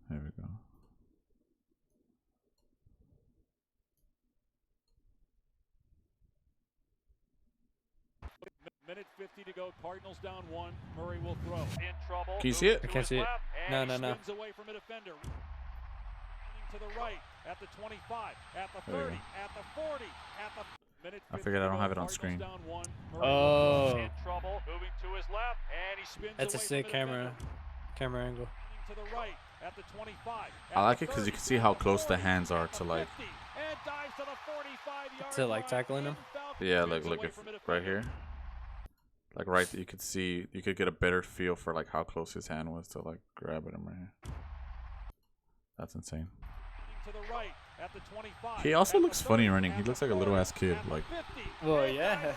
There we go. Minute 50 to go. Cardinals down 1. Murray will throw. In trouble. Can you see it? I can't see it. No. Spins away from a defender. To the right at the 25, at the 30, at the 40, at the minute. I figured I don't have it on screen. Oh. In trouble, moving to his left, and he spins. That's a away sick from a defender. camera angle. To the right at the 25. I like it because you can see how close the hands are to like. To like tackling him. Yeah, like look if right here. Like right, you could see, you could get a better feel for like how close his hand was to like grabbing him right here. That's insane. To the right at the 25. He also looks funny running. He looks like a little ass kid. Like, Well, yeah.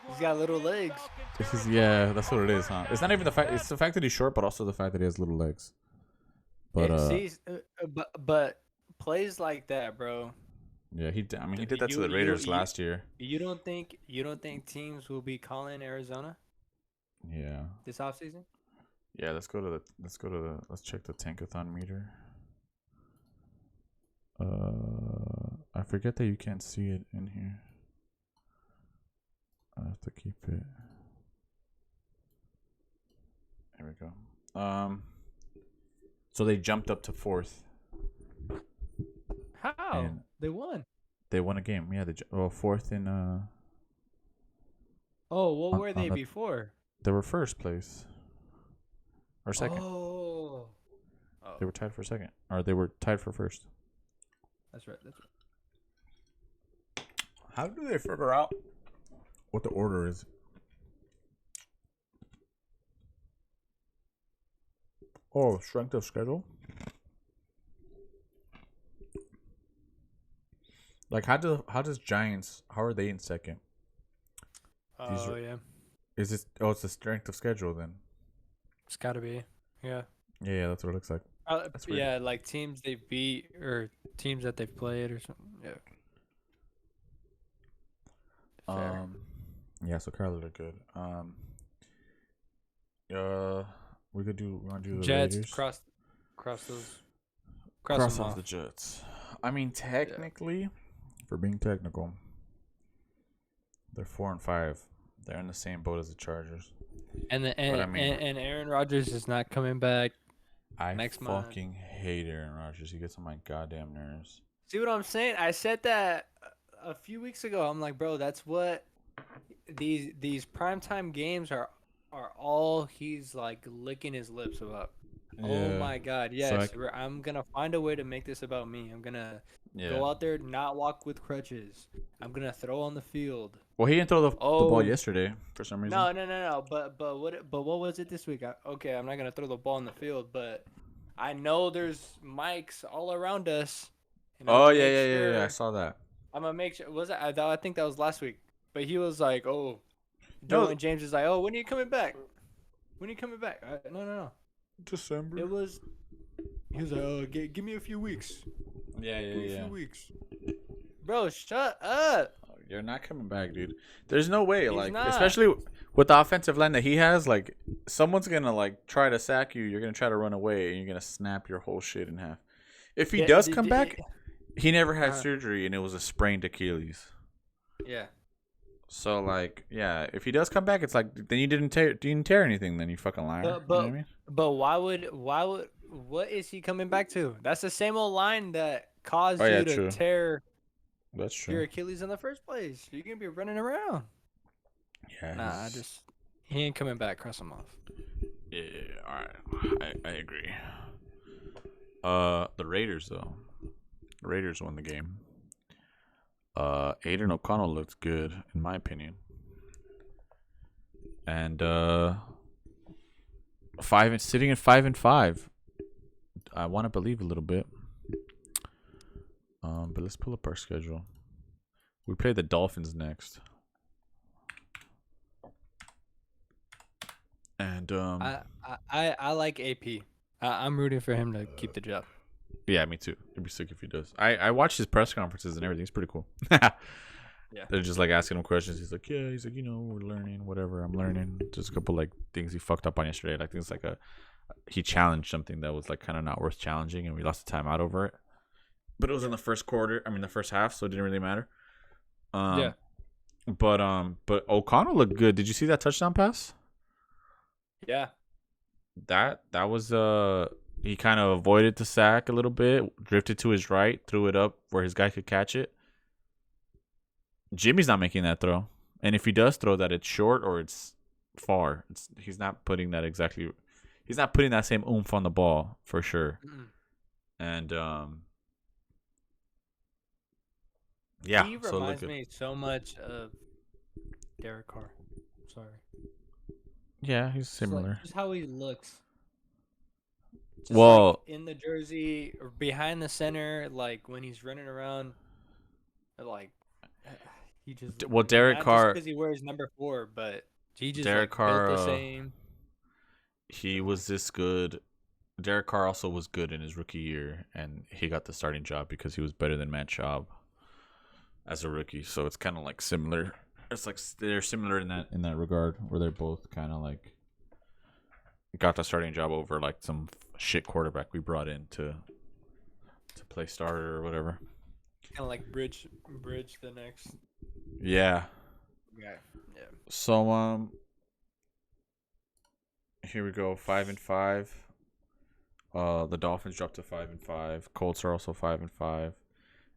He's got little legs. yeah, that's what it is, huh? It's not even the fact. It's the fact that he's short, but also the fact that he has little legs. But but plays like that, bro. yeah, I mean, he did that to the Raiders last year. You don't think teams will be calling Arizona Yeah. this offseason? Yeah, let's check the tankathon meter. I forget that you can't see it in here. I have to keep it. There we go. So they jumped up to 4th. How? And They won. they won a game. Yeah, 4th in Oh, what on- were on they the- before? they were first place. Or second. Oh. They were tied for second. Or they were tied for first. That's right. How do they figure out what the order is? Oh, strength of schedule? Like how does Giants, how are they in second? Oh, yeah. Is this it's the strength of schedule then? It's got to be. Yeah. Yeah, that's what it looks like. That's weird. Yeah, like teams they beat or teams that they've played or something. Yeah. Fair. Yeah, so Carlos looked good. We want to do the Jets Raiders? cross those. Cross them off the Jets. I mean, technically, for being technical, they're 4-5. They're in the same boat as the Chargers. And and Aaron Rodgers is not coming back. Next month. fucking hate Aaron Rodgers. He gets on my goddamn nerves. See what I'm saying? I said that a few weeks ago. I'm like, bro, that's what these primetime games are all he's like licking his lips about. Oh my God, So yes. I'm gonna find a way to make this about me. I'm gonna go out there, not walk with crutches. I'm gonna throw on the field. Well, he didn't throw the ball Oh yesterday for some reason. no. But what was it this week? Okay, I'm not gonna throw the ball in the field, but I know there's mics all around us. And I'm Oh gonna yeah, make yeah, yeah, yeah. I sure. saw that. I'm gonna make sure. Was that? I think that was last week. But he was like, "Oh, No, Joe and James is like, oh, when are you coming back? When are you coming back?" No. December. It was. He was like, "Oh, give me a few weeks. Yeah, Give me a few weeks." Bro, shut up. You're not coming back, dude. There's no way, He's like, not. especially with the offensive line that he has, like, someone's gonna like try to sack you. You're gonna try to run away, and you're gonna snap your whole shit in half. If he does come back, he never had surgery, and it was a sprained Achilles. Yeah. So, like, yeah, if he does come back, it's like then you didn't tear anything. Then you fucking liar. You know what I mean? But what is he coming back to? That's the same old line that caused you to true. tear That's true. your Achilles in the first place. You're gonna be running around. Yeah. Nah, he ain't coming back. Cross him off. Yeah. All right. I agree. The Raiders though. The Raiders won the game. Aiden O'Connell looked good in my opinion. And sitting at 5-5. I want to believe a little bit. But let's pull up our schedule. We play the Dolphins next. And I like AP. I'm rooting for him to keep the job. yeah, me too. It'd be sick if he does. I watched his press conferences and everything. It's pretty cool. Yeah. They're just like asking him questions. He's like, yeah. He's like, we're learning, whatever. I'm learning. Just a couple like things he fucked up on yesterday. Like things like he challenged something that was like kind of not worth challenging, and we lost the timeout over it. But it was in the first quarter. I mean, the first half, so it didn't really matter. Yeah. But O'Connell looked good. Did you see that touchdown pass? Yeah. That was he kind of avoided the sack a little bit, drifted to his right, threw it up where his guy could catch it. Jimmy's not making that throw, and if he does throw that, it's short or it's far. He's not putting that exactly. He's not putting that same oomph on the ball for sure. Mm-mm. And yeah, He so reminds me so much of Derek Carr. Sorry. Yeah, he's similar. Just how he looks. Just Well, like in the jersey, or behind the center, like when he's running around, like he just. well, Derek not Carr. because he wears number 4, but he just Derek like, Carr, built the same. He was this good. Derek Carr also was good in his rookie year, and he got the starting job because he was better than Matt Schaub as a rookie. So it's kind of like similar. It's like they're similar in that regard, where they're both kind of like got the starting job over like some shit quarterback we brought in to play starter or whatever. Kind of like bridge the next. Yeah. Yeah. So here we go, 5-5. The Dolphins dropped to 5-5. Colts are also 5-5,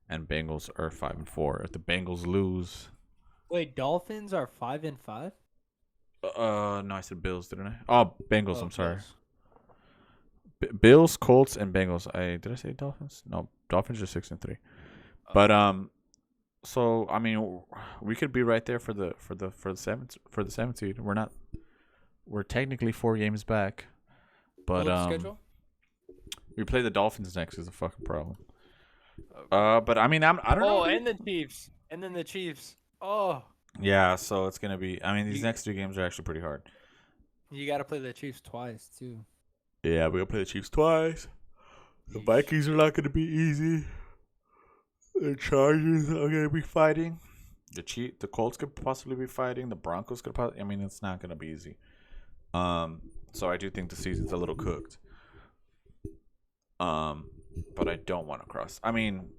and Bengals are 5-4. If the Bengals lose, Wait, Dolphins are 5-5? no, I said Bills, didn't I? Oh, Bengals. Oh, I'm sorry. Bills. Bills, Colts, and Bengals. Did I say Dolphins? No, Dolphins are 6-3. But so I mean, we could be right there for the seventh seed. We're technically 4 games back, but Schedule? we play the Dolphins next is a fucking problem. Okay. But I mean, I don't know. Oh, and the Chiefs, and then the Chiefs. Oh. Yeah, so it's gonna be. I mean, these next 2 games are actually pretty hard. You got to play the Chiefs twice too. Yeah, we're gonna play the Chiefs twice. The Vikings are not gonna be easy. The Chargers are gonna be fighting. The Colts could possibly be fighting. The Broncos could possibly. I mean, it's not gonna be easy. So I do think the season's a little cooked. But I don't want to cross. I mean,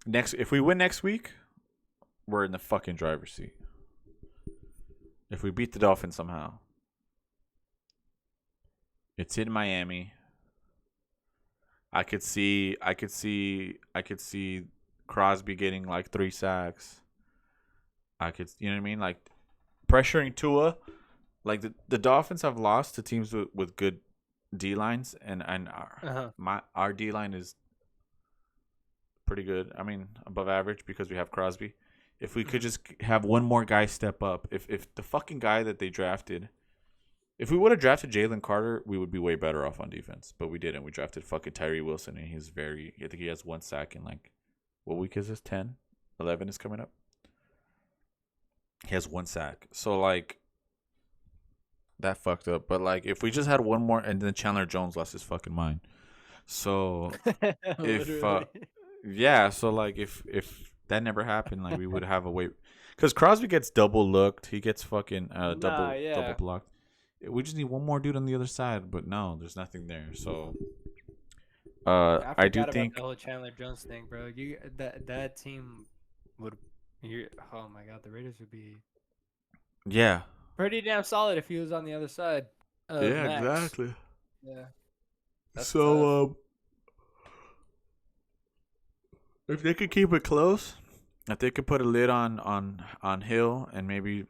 if we win next week, we're in the fucking driver's seat. If we beat the Dolphins somehow, it's in Miami. I could see Crosby getting like 3 sacks. You know what I mean? Like pressuring Tua like the Dolphins have lost to teams with good D lines, and our D line is pretty good. I mean, above average because we have Crosby. If we could just have one more guy step up, if the fucking guy that they drafted, if we would have drafted Jalen Carter, we would be way better off on defense. But we didn't. We drafted fucking Tyree Wilson, and I think he has 1 sack in like, what week is this? 10? 11 is coming up. He has 1 sack. So like, that fucked up. But like, if we just had one more, and then Chandler Jones lost his fucking mind. So if yeah, so like if that never happened, like we would have a way, because Crosby gets double looked, he gets fucking double blocked. We just need one more dude on the other side, but no, there's nothing there. So I do think about the whole Chandler Jones thing, bro. That team would, oh my god, the Raiders would be pretty damn solid if he was on the other side. Max. exactly. Yeah. That's So if they could keep it close, if they could put a lid on Hill and maybe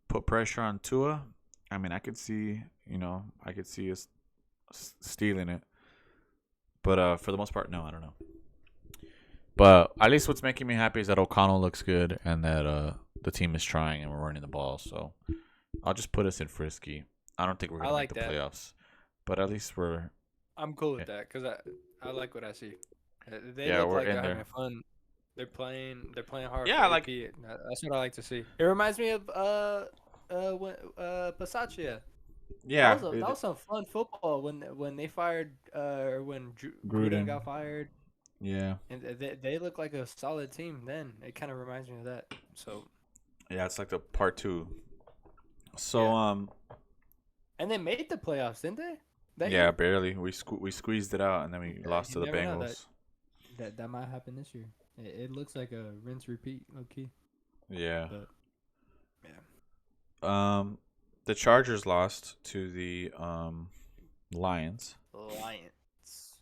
put pressure on Tua, I mean, I could see us stealing it. But for the most part, no, I don't know. But at least what's making me happy is that O'Connell looks good and that the team is trying and we're running the ball. So I'll just put us in Frisky. I don't think we're gonna make the playoffs, but at least I'm cool with that because I like what I see. They Yeah, look we're like in they're there. having fun. They're playing hard. Yeah, for like- AP. That's what I like to see. It reminds me of Pasaccia. yeah. That was some fun football when they fired or when Gruden. Gruden got fired, Yeah. and they look like a solid team. Then it kind of reminds me of that. So Yeah, it's like the part 2. So Yeah. And they made the playoffs, didn't they? That yeah, year? barely. We squeezed it out and then we lost you to the never know Bengals. That might happen this year. It looks like a rinse repeat, low key. Yeah. But yeah. The Chargers lost to the Lions. Lions.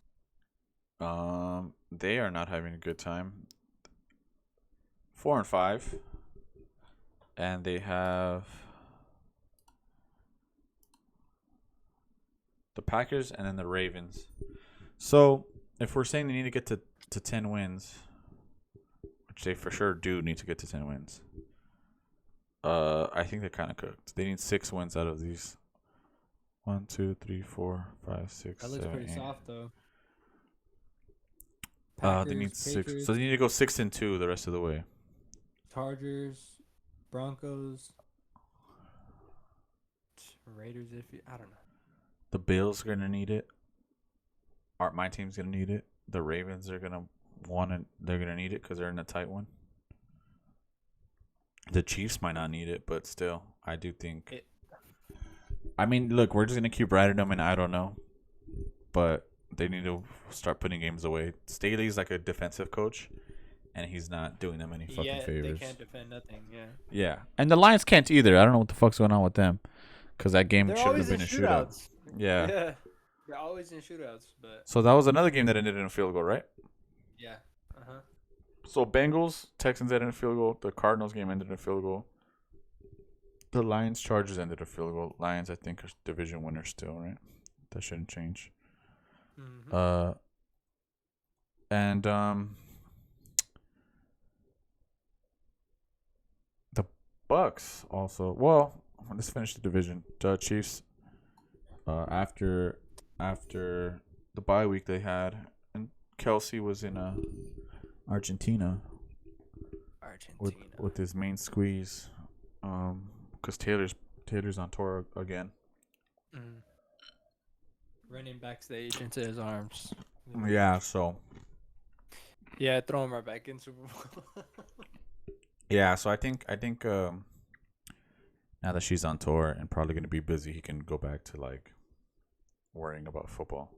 They are not having a good time. 4-5, and they have the Packers and then the Ravens. So if we're saying they need to get to 10 wins, which they for sure do need to get to 10 wins, I think they're kind of cooked. They need 6 wins out of these. 1, 2, 3, 4, 5, 6, That looks 7, pretty 8. soft though. They need Packers, 6, Patriots, so they need to go 6-2 the rest of the way. Chargers, Broncos, Raiders. I don't know. The Bills are gonna need it. My team's gonna need it. The Ravens are gonna want it. They're gonna need it because they're in a tight one. The Chiefs might not need it, but still, I do think. I mean, look, we're just gonna keep riding them, and I don't know, but they need to start putting games away. Staley's like a defensive coach, and he's not doing them any fucking favors. They can't defend nothing. Yeah. Yeah, and the Lions can't either. I don't know what the fuck's going on with them, because that game They're should have always been in a shootout. shootouts. Yeah. Yeah. They're always in shootouts, but So that was another game that ended in a field goal, right? yeah. So Bengals, Texans ended in a field goal. The Cardinals game ended in a field goal. The Lions, Chargers ended a field goal. Lions, I think, are division winners still, right? That shouldn't change. Mm-hmm. And the Bucks also. Well, let's finish the division. The Chiefs. After the bye week they had, and Kelsey was in Argentina with his main squeeze, because Taylor's on tour again. Mm. Running backstage into his arms. Yeah, so Yeah, throw him right back in Super Bowl. yeah, so I think now that she's on tour and probably gonna be busy, he can go back to like worrying about football.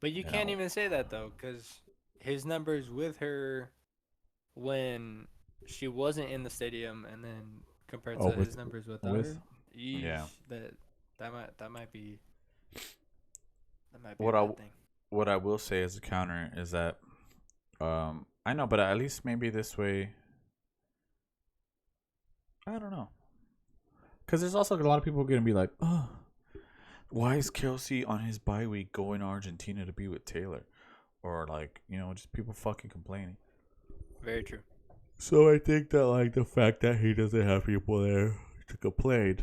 But you can't even say that though, because his numbers with her when she wasn't in the stadium, and then compared to his numbers without her, yeah, that might be what a bad thing. What I will say as a counter is that I know, but at least maybe this way, I don't know. Because there's also a lot of people going to be like, oh, why is Kelsey on his bye week going to Argentina to be with Taylor? Or like, just people fucking complaining. Very true. So I think that like the fact that he doesn't have people there to complain,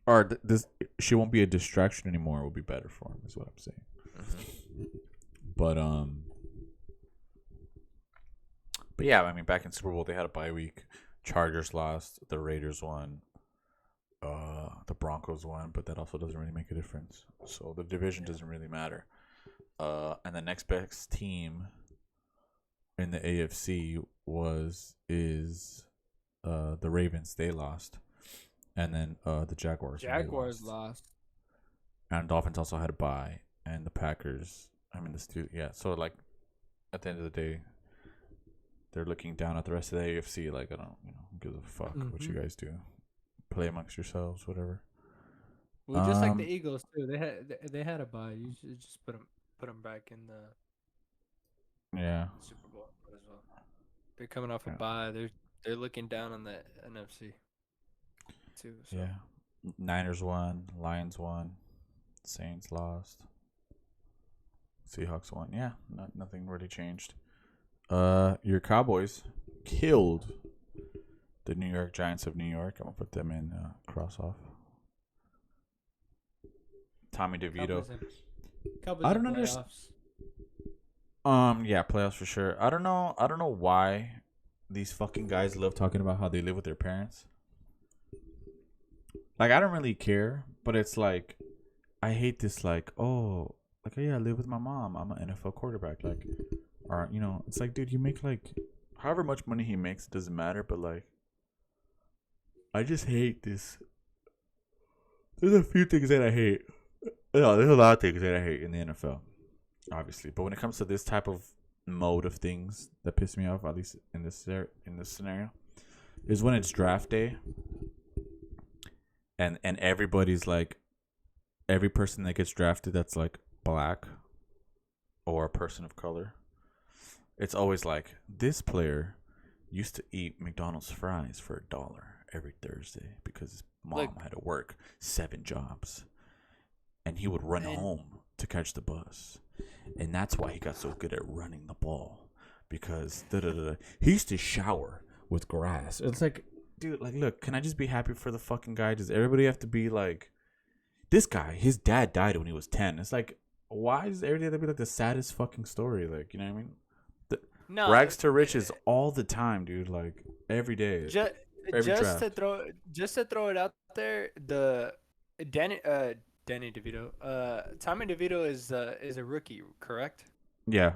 or she won't be a distraction anymore, will be better for him. Is what I'm saying. Mm-hmm. But yeah, I mean, back in Super Bowl they had a bye week. Chargers lost, the Raiders won, the Broncos won, but that also doesn't really make a difference. So the division doesn't really matter. And the next best team in the AFC is the Ravens. They lost, and then the Jaguars. Jaguars lost. And Dolphins also had a bye, and the Packers. I mean the Steelers. Yeah. So like, at the end of the day, they're looking down at the rest of the AFC. Like I don't, who gives a fuck what you guys do. Play amongst yourselves, whatever. Well, just like the Eagles too. They had a bye. You should just put them back in the Super Bowl as well. They're coming off a bye. They're looking down on the NFC too. So. Yeah. Niners won. Lions won. Saints lost. Seahawks won. Yeah, nothing really changed. Your Cowboys killed the New York Giants of New York. I'm gonna put them in cross off. Tommy DeVito. Cowboys I don't understand. Yeah, playoffs for sure. I don't know why these fucking guys love talking about how they live with their parents. Like I don't really care, but it's like I hate this like, oh yeah, I live with my mom. I'm an NFL quarterback. Like, or it's like, dude, you make like however much money he makes, it doesn't matter, but like I just hate this. There's a few things that I hate. No, there's a lot of things that I hate in the NFL, obviously. But when it comes to this type of mode of things that piss me off, at least in this scenario, is when it's draft day, and everybody's like, every person that gets drafted that's like black or a person of color, it's always like this player used to eat McDonald's fries for $1 every Thursday because his mom had to work 7 jobs. And he would run home to catch the bus. And that's why he got so good at running the ball. Because he used to shower with grass. It's like, dude, like, look, can I just be happy for the fucking guy? Does everybody have to be like, this guy, his dad died when he was 10. It's like, why does everything have to be like the saddest fucking story? Like, you know what I mean? Rags to riches all the time, dude. Like, every day. Every draft. Just to throw it out there, Danny DeVito. Tommy DeVito is a rookie, correct? Yeah.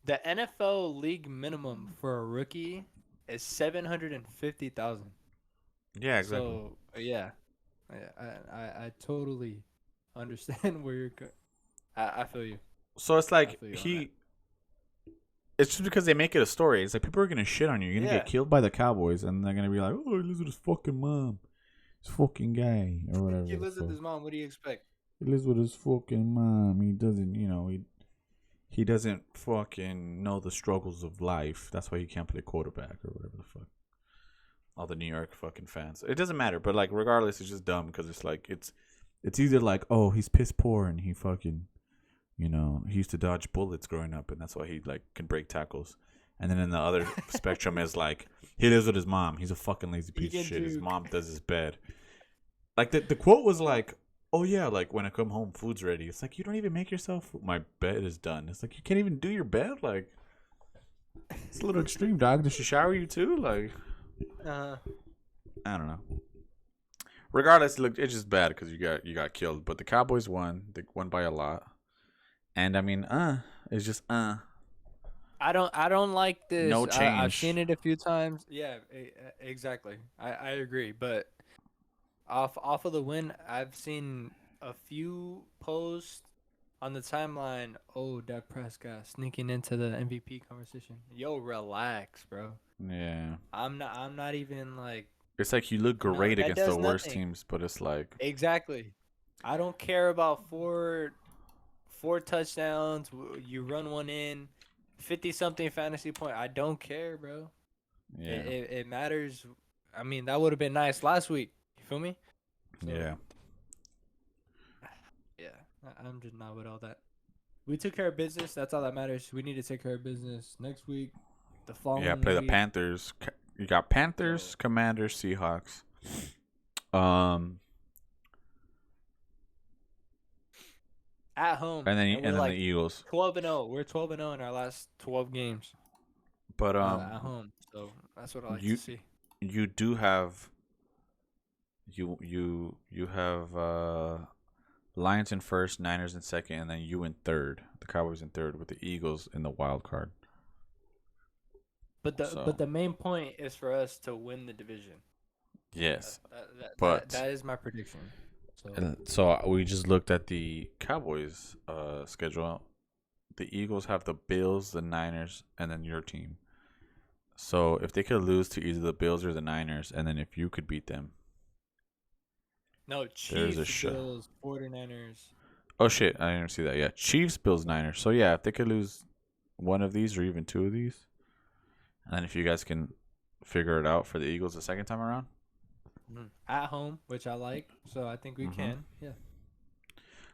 The NFL league minimum for a rookie is $750,000. Yeah, exactly. So yeah, I totally understand where you're going. I feel you. So it's like it's just because they make it a story. It's like people are gonna shit on you. You're gonna get killed by the Cowboys, and they're gonna be like, "Oh, he lives with his fucking mom, his fucking guy, or whatever." He lives with his mom. What do you expect? He lives with his fucking mom. He doesn't, he doesn't fucking know the struggles of life. That's why he can't play quarterback or whatever the fuck. All the New York fucking fans. It doesn't matter, but like regardless, it's just dumb because it's like it's either like, oh, he's piss poor and he fucking. He used to dodge bullets growing up, and that's why he like can break tackles. And then in the other spectrum is like he lives with his mom. He's a fucking lazy piece of shit. His mom does his bed. Like the quote was like, "Oh yeah, like when I come home, food's ready." It's like you don't even make yourself. My bed is done. It's like you can't even do your bed. Like it's a little extreme, dog. Does she shower you too? Like, I don't know. Regardless, look, it's just bad because you got killed. But the Cowboys won. They won by a lot. And I mean, it's just I don't like this. No change. I've seen it a few times. Yeah, exactly. I agree. But off of the win, I've seen a few posts on the timeline. Oh, Dak Prescott sneaking into the MVP conversation. Yo, relax, bro. Yeah. I'm not even like. It's like you look great against the worst teams, but it's like exactly. I don't care about four touchdowns. You run one in, 50-something fantasy point. I don't care, bro. Yeah. It matters. I mean, that would have been nice last week. feel me? So, Yeah. Yeah, I'm just not with all that. We took care of business. That's all that matters. We need to take care of business next week, the Yeah, following play the week. Panthers. You got Panthers, So- Commanders, Seahawks. At home, And then we're the like Eagles. 12-0. We're 12-0 in our last 12 games But at home. So that's what I like to see. you do have you have Lions in first, Niners in second, and then you in third. The Cowboys in third with the Eagles in the wild card. But the main point is for us to win the division. Yes. But that is my prediction. So we just looked at the Cowboys schedule. The Eagles have the Bills, the Niners, and then your team. So if they could lose to either the Bills or the Niners, and then if you could beat them. No, There's a Chiefs, shot. Bills, 49ers. Oh shit, I didn't see that. Yeah, Chiefs, Bills, Niners. So yeah, if they could lose one of these or even two of these, and then if you guys can figure it out for the Eagles the second time around. At home, which I like, so I think we can. Yeah.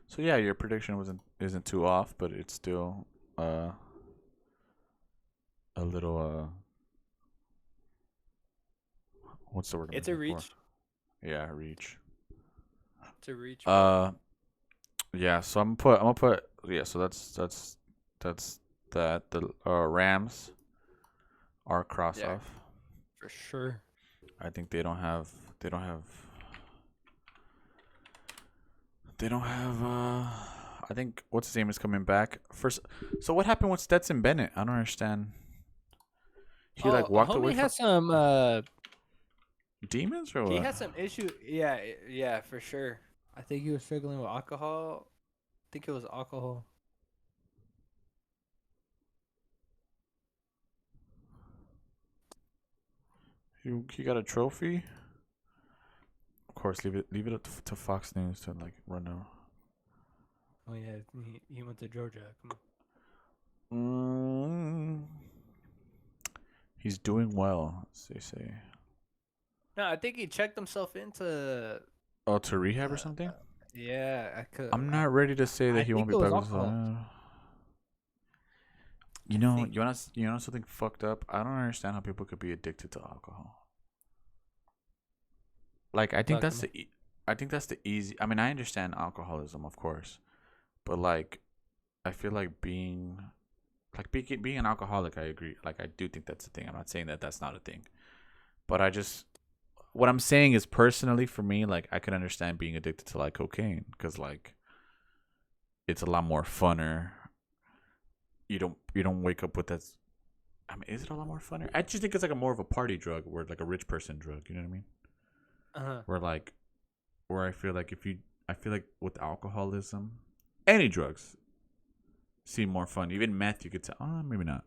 So yeah, your prediction isn't too off, but it's still a little what's the word? I'm It's a looking reach. for? Yeah, reach. It's a reach. Yeah. So I'm gonna put. Yeah. So that's that. The Rams are cross Yeah. off. For sure. I think they don't have. I think what's his name is coming back first. So what happened with Stetson Bennett? I don't understand. He like walked away Homie from had some. demons or what? He had some issue. Yeah, for sure. I think he was struggling with alcohol. I think it was alcohol. He got a trophy. Of course, leave it up to Fox News to like run out. Oh yeah, he went to Georgia. Come on. He's doing well, as they say. No, I think he checked himself into. Oh, to rehab or something? Yeah, I could. I'm not ready to say that I he won't think be it was back with alcohol. You know, think- you know something fucked up? I don't understand how people could be addicted to alcohol. Like I think Talk that's to I think that's the easy. I mean, I understand alcoholism, of course, but like, I feel like being an alcoholic. I agree. Like, I do think that's a thing. I'm not saying that that's not a thing, but what I'm saying is personally for me, like, I can understand being addicted to like cocaine because like, it's a lot more funner. You don't wake up with that. I mean, is it a lot more funner? I just think it's like a more of a party drug, where like a rich person drug. You know what I mean? Where I feel like I feel like with alcoholism, any drugs seem more fun. Even meth, you could tell. Oh, maybe not.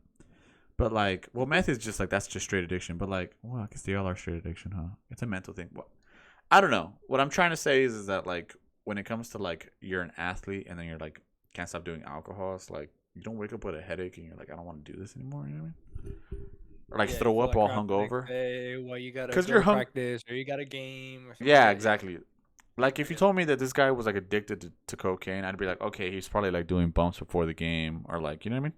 But like, well, meth is just like that's just straight addiction. But like, well, I guess they all are straight addiction, huh? It's a mental thing. Well, I don't know. What I'm trying to say is that like when it comes to like you're an athlete and then you're like can't stop doing alcohol, it's like you don't wake up with a headache and you're like I don't want to do this anymore. You know what I mean? Or like Yeah, throw you up feel all like crap the next hungover. day, well, you gotta 'Cause go you're to hung- practice or you got a game or something. Yeah, exactly. Like if you told me that this guy was like addicted to cocaine, I'd be like, okay, he's probably like doing bumps before the game or like, you know what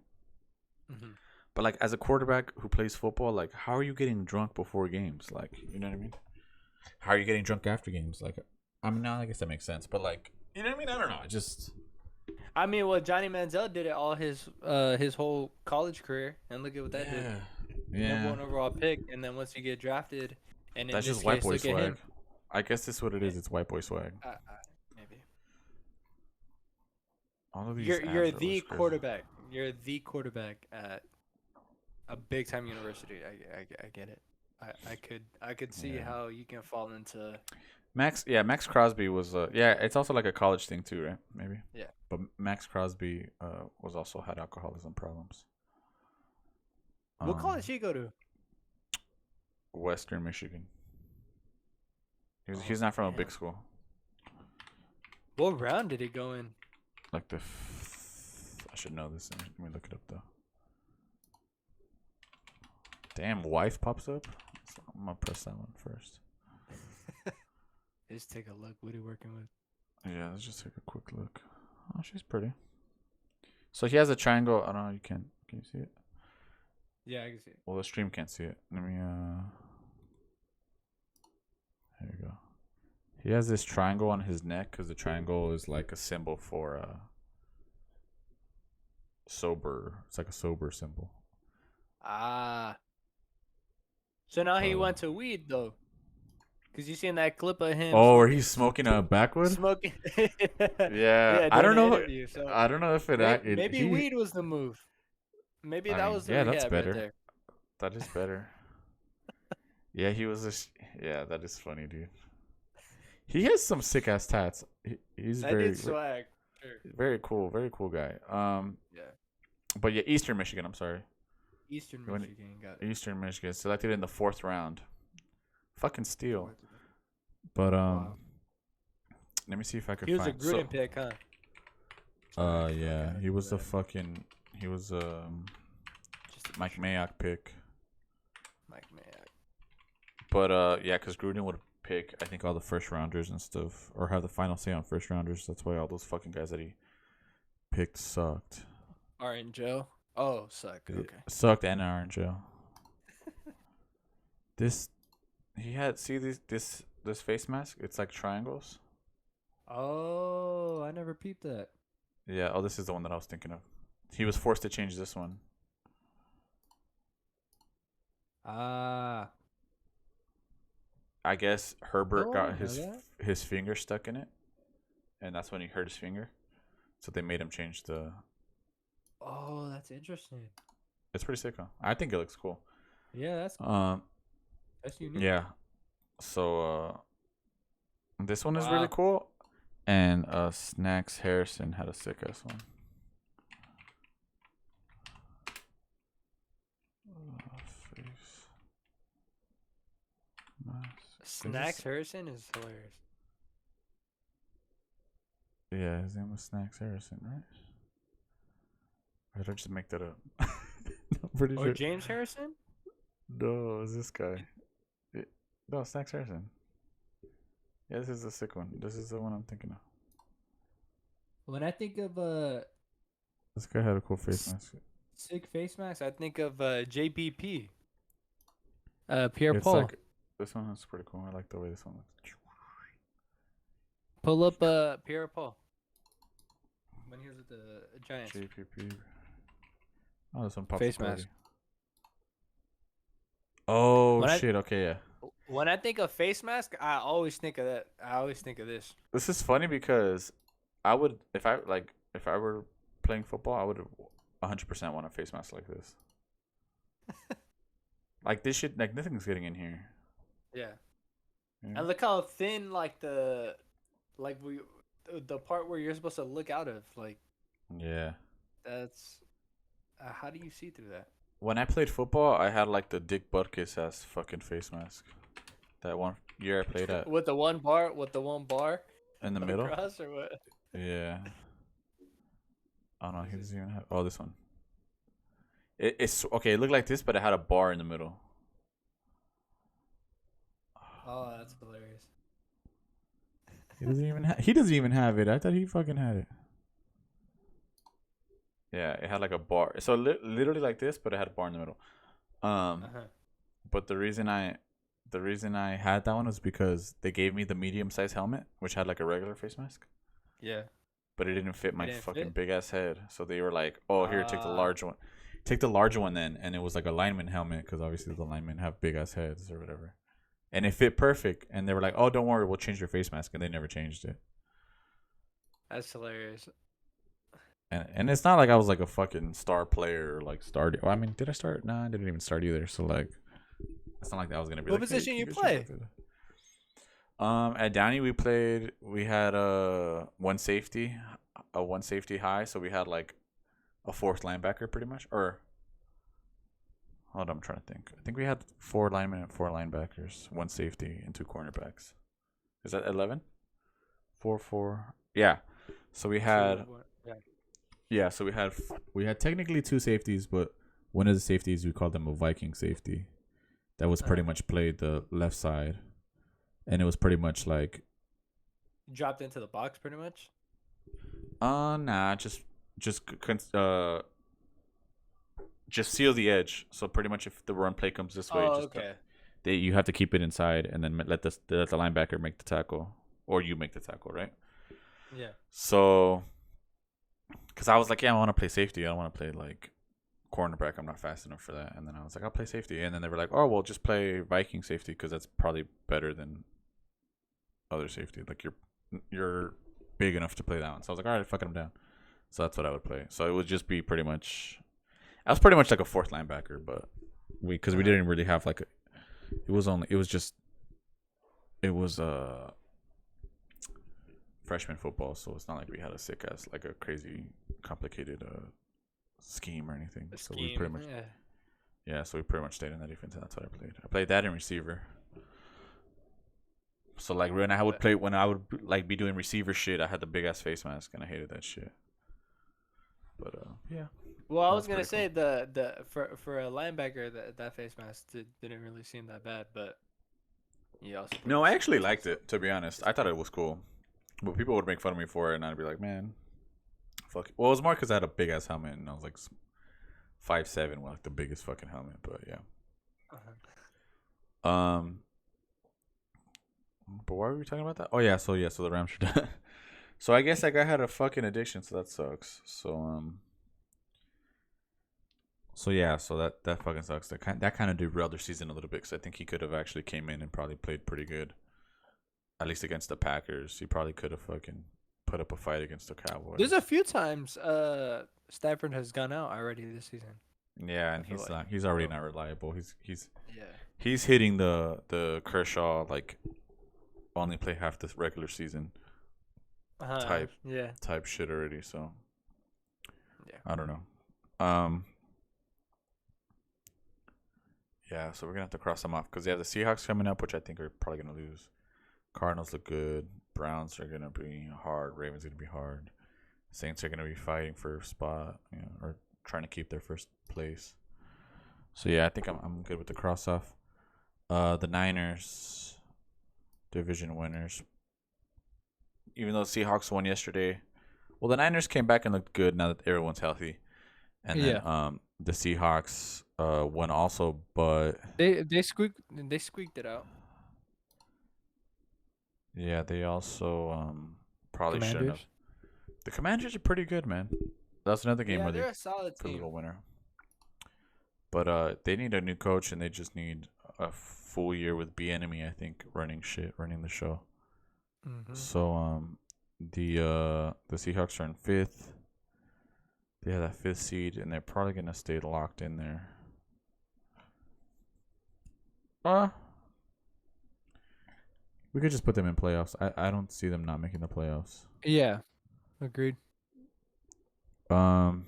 I mean? But like as a quarterback who plays football, like how are you getting drunk before games? Like, you know what I mean? How are you getting drunk after games? Like, I mean, now I guess that makes sense, but like, you know what I mean? I don't know. I mean, well, Johnny Manziel did it all his whole college career, and look at what that did. Number 1 overall pick, and then once you get drafted, and in That's this just white case, boy look at him. swag. I guess that's what it is. It's white boy swag. Maybe. All of these You're ads are the what's crazy. quarterback. You're the quarterback at a big time university. I get it. I could see how you can fall into. Max Crosby was it's also like a college thing too, right? Maybe. Yeah. But Max Crosby was also had alcoholism problems. What college did he go to? Western Michigan. He's not from a big school. What round did he go in? Like I should know this. Let me look it up though. Damn, wife pops up. So I'm gonna press that one first. Let's take a look. What are you working with? Yeah, let's just take a quick look. Oh, she's pretty. So he has a triangle. I don't know. Can you see it? Yeah, I can see it. Well, the stream can't see it. Let me. There you go. He has this triangle on his neck because the triangle is like a symbol for sober. It's like a sober symbol. Ah. So now he went to weed though. Cause you seen that clip of him. Oh, where he's smoking a backwood? Smoking. Yeah, I don't during the know. interview, so I don't know if it. maybe weed was the move. Maybe I that mean, was the yeah, that's rehab better. right there. That is better. Yeah, he was yeah, that is funny, dude. He has some sick ass tats. He's That very did swag. Sure. very cool guy. Yeah. But yeah, Eastern Michigan. I'm sorry, Eastern When- Michigan got it. Eastern Michigan selected in the 4th round. Fucking steal. But Wow. let me see if I can He was a find. Gruden pick, huh? Yeah, he was he was Just Mike Mayock pick. Mike Mayock. But yeah, because Gruden would pick, I think, all the first rounders and stuff, or have the final say on first rounders. That's why all those fucking guys that he picked sucked. Art and Joe. Oh, suck. Okay. Sucked and are in jail. He had this face mask. It's like triangles. Oh, I never peeped that. Yeah. Oh, this is the one that I was thinking of. He was forced to change this one. Ah. I guess Herbert Oh, I got know that. his finger stuck in it, and that's when he hurt his finger. So they made him change the. Oh, that's interesting. It's pretty sick, huh? I think it looks cool. Yeah, that's unique. Yeah. So this one is really Wow. cool, and Snacks Harrison had a sick ass one. Face. Nice. Snacks Harrison is hilarious. Yeah, his name was Snacks Harrison, right? Or did I just make that up? I'm pretty Or sure. James Harrison? No, it was this guy. No, Snacks Harrison. Yeah, this is the sick one. This is the one I'm thinking of. When I think of This guy had a cool face mask. sick face mask, I think of JBP. Pierre It's Paul. like, this one is pretty cool. I like the way this one looks. Pull up Pierre Paul. When he was with the Giants. JPP. Oh, this one pops Face up already. mask. Oh, When I- shit. Okay, yeah. When I think of face mask, I always think of that. I always think of this. This is funny because I would, if I were playing football, I would 100% want a face mask like this. Like this shit, like nothing's getting in here. Yeah. Yeah. And look how thin, like the part where you're supposed to look out of, like Yeah. that's. How do you see through that? When I played football, I had like the Dick Butkus ass fucking face mask. That one year I played at With the one bar, in the middle. across, or what? Yeah. Oh no, he doesn't even have. Oh, this one. It's okay. It looked like this, but it had a bar in the middle. Oh, that's hilarious. He doesn't even have. He doesn't even have it. I thought he fucking had it. Yeah, it had like a bar. So literally like this, but it had a bar in the middle. But the reason I had that one was because they gave me the medium size helmet, which had like a regular face mask, Yeah. but it didn't fit my didn't fucking fit? big ass head. So they were like, "Oh, here, take the large one. Take the larger one then." And it was like a lineman helmet because obviously the linemen have big ass heads or whatever. And it fit perfect. And they were like, "Oh, don't worry, we'll change your face mask." And they never changed it. That's hilarious. And it's not like I was like a fucking star player or like started. Well, I mean, did I start? Nah, I didn't even start either. So like, it's not like that I was gonna be. What like, position hey, you keep play? it shit. At Downey we had one safety high, so we had like a fourth linebacker pretty much. Or hold on, I'm trying to think. I think we had 4 linemen and 4 linebackers, 1 safety, and 2 cornerbacks. Is that 11? 4. Yeah. So we had. Yeah, so we had technically 2 safeties, but one of the safeties we called them a Viking safety. That was pretty much played the left side, and it was pretty much like dropped into the box pretty much. Nah, just seal the edge. So pretty much, if the run play comes this way, Oh, just okay. you have to keep it inside, and then let the linebacker make the tackle, or you make the tackle, right? Yeah. So, because I was like, yeah, I want to play safety. I don't want to play like cornerback. I'm not fast enough for that. And then I was like, I'll play safety. And then they were like, oh, well, just play Viking safety because that's probably better than other safety. Like you're big enough to play that one. So I was like, all right, fucking him down. So that's what I would play. So it would just be pretty much. I was pretty much like a fourth linebacker, but we didn't really have like a. It was freshman football, so it's not like we had a sick ass like a crazy complicated scheme or anything. So we pretty much so we pretty much stayed in that defense, and that's what I played. I played that in receiver. So like when I would like be doing receiver shit, I had the big ass face mask and I hated that shit. But yeah. Well, I was That's gonna say pretty the for a linebacker that face mask didn't really seem that bad, but you also No, I actually liked it, to be honest. I thought it was cool. But people would make fun of me for it, and I'd be like, man, fuck it. Well, it was more because I had a big ass helmet, and I was like 5'7" with like the biggest fucking helmet. But yeah. But why were we talking about that? Oh yeah, so the Rams are done. So I guess like I had a fucking addiction, so that sucks. So yeah, so that fucking sucks. That kind of derailed their season a little bit, because I think he could have actually came in and probably played pretty good. At least against the Packers, he probably could have fucking put up a fight against the Cowboys. There's a few times Stafford has gone out already this season. Yeah, and he's already not reliable. He's Yeah. hitting the Kershaw like only play half the regular season type shit already. So yeah, I don't know. Yeah, so we're gonna have to cross them off because they have the Seahawks coming up, which I think are probably gonna lose. Cardinals look good. Browns are gonna be hard. Ravens gonna be hard. Saints are gonna be fighting for a spot, or trying to keep their first place. So yeah, I think I'm good with the cross off. The Niners, division winners. Even though the Seahawks won yesterday, well, the Niners came back and looked good now that everyone's healthy. And then the Seahawks won also, but they squeaked it out. Yeah, they also probably shouldn't have. Commanders? The Commanders are pretty good, man. That's another game where they're they a solid for a team. little winner. But they need a new coach, and they just need a full year with Bieniemy, I think, running the show. Mm-hmm. So the Seahawks are in 5th. They have that 5th seed, and they're probably gonna stay locked in there. We could just put them in playoffs. I don't see them not making the playoffs. Yeah, agreed. And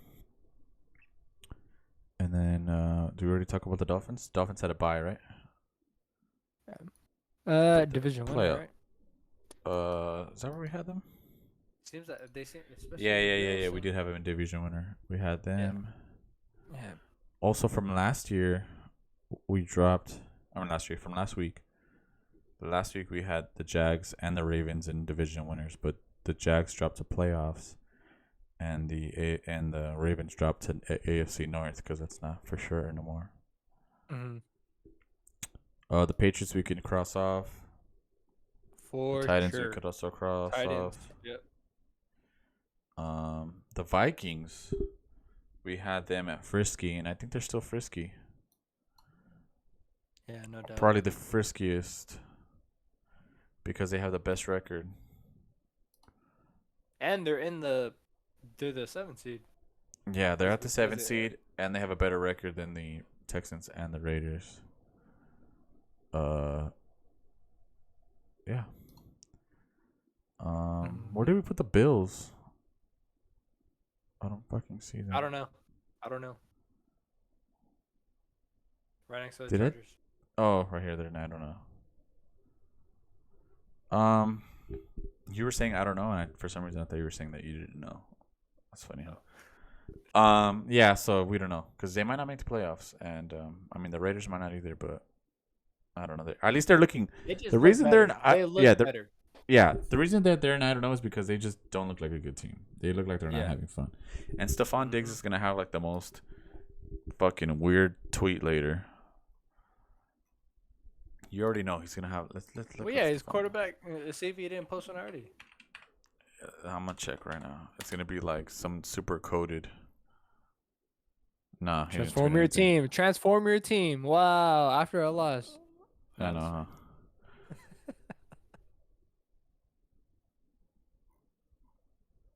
then do we already talk about the Dolphins? Dolphins had a bye, right? Division one, playoff. right? Is that where we had them? Seems like they seem. Especially Yeah. We did have them in division winner. We had them. Yeah. Also from last year, we dropped. From last week. Last week we had the Jags and the Ravens in division winners, but the Jags dropped to playoffs, and the Ravens dropped to AFC North because that's not for sure anymore. Mm-hmm. The Patriots we can cross off. For the Titans sure. we could also cross Titans. off. Yep. The Vikings, we had them at Frisky, and I think they're still frisky. Yeah, no doubt. Probably the friskiest because they have the best record. And they're the 7th seed. Yeah, they're at the Because 7th seed, and they have a better record than the Texans and the Raiders. Yeah. Where did we put the Bills? I don't fucking see them. I don't know. Right next to the Did it? Chargers. Oh, right here. I don't know. You were saying I don't know, and for some reason I thought you were saying that you didn't know. That's funny. Yeah. So we don't know because they might not make the playoffs, and I mean the Raiders might not either, but I don't know. At least they're looking. The reason they're better. Yeah, the reason that they're 9-0 is because they just don't look like a good team. They look like they're not Yeah. having fun. And Stephon Diggs is gonna have like the most fucking weird tweet later. You already know he's gonna have. Let's look. Well, at yeah, his Stephon. quarterback. See if he didn't post one already. I'm gonna check right now. It's gonna be like some super coded. Nah, he didn't tweet Transform your anything. team. Transform your team. Wow. After a loss. I know. Huh?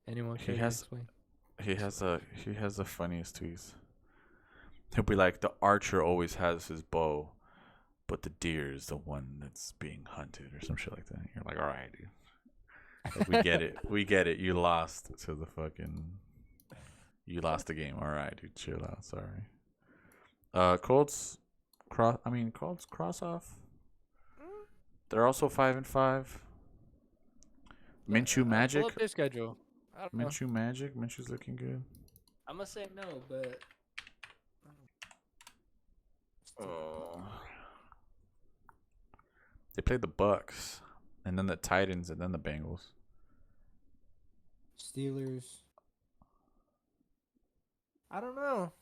Anyone He care to has- explain? He has the funniest tweets. He'll be like, the archer always has his bow, but the deer is the one that's being hunted, or some shit like that. You're like, all right, dude. Like, we get it. We get it. You lost to the fucking. You lost the game. All right, dude. Chill out. Sorry. Colts cross off. They're also 5-5. Minshew Magic. Pull up their schedule. I don't know. Minshew Magic. Minshew's looking good. I'm gonna say no, but Oh. They played the Bucks, and then the Titans, and then the Bengals. Steelers. I don't know.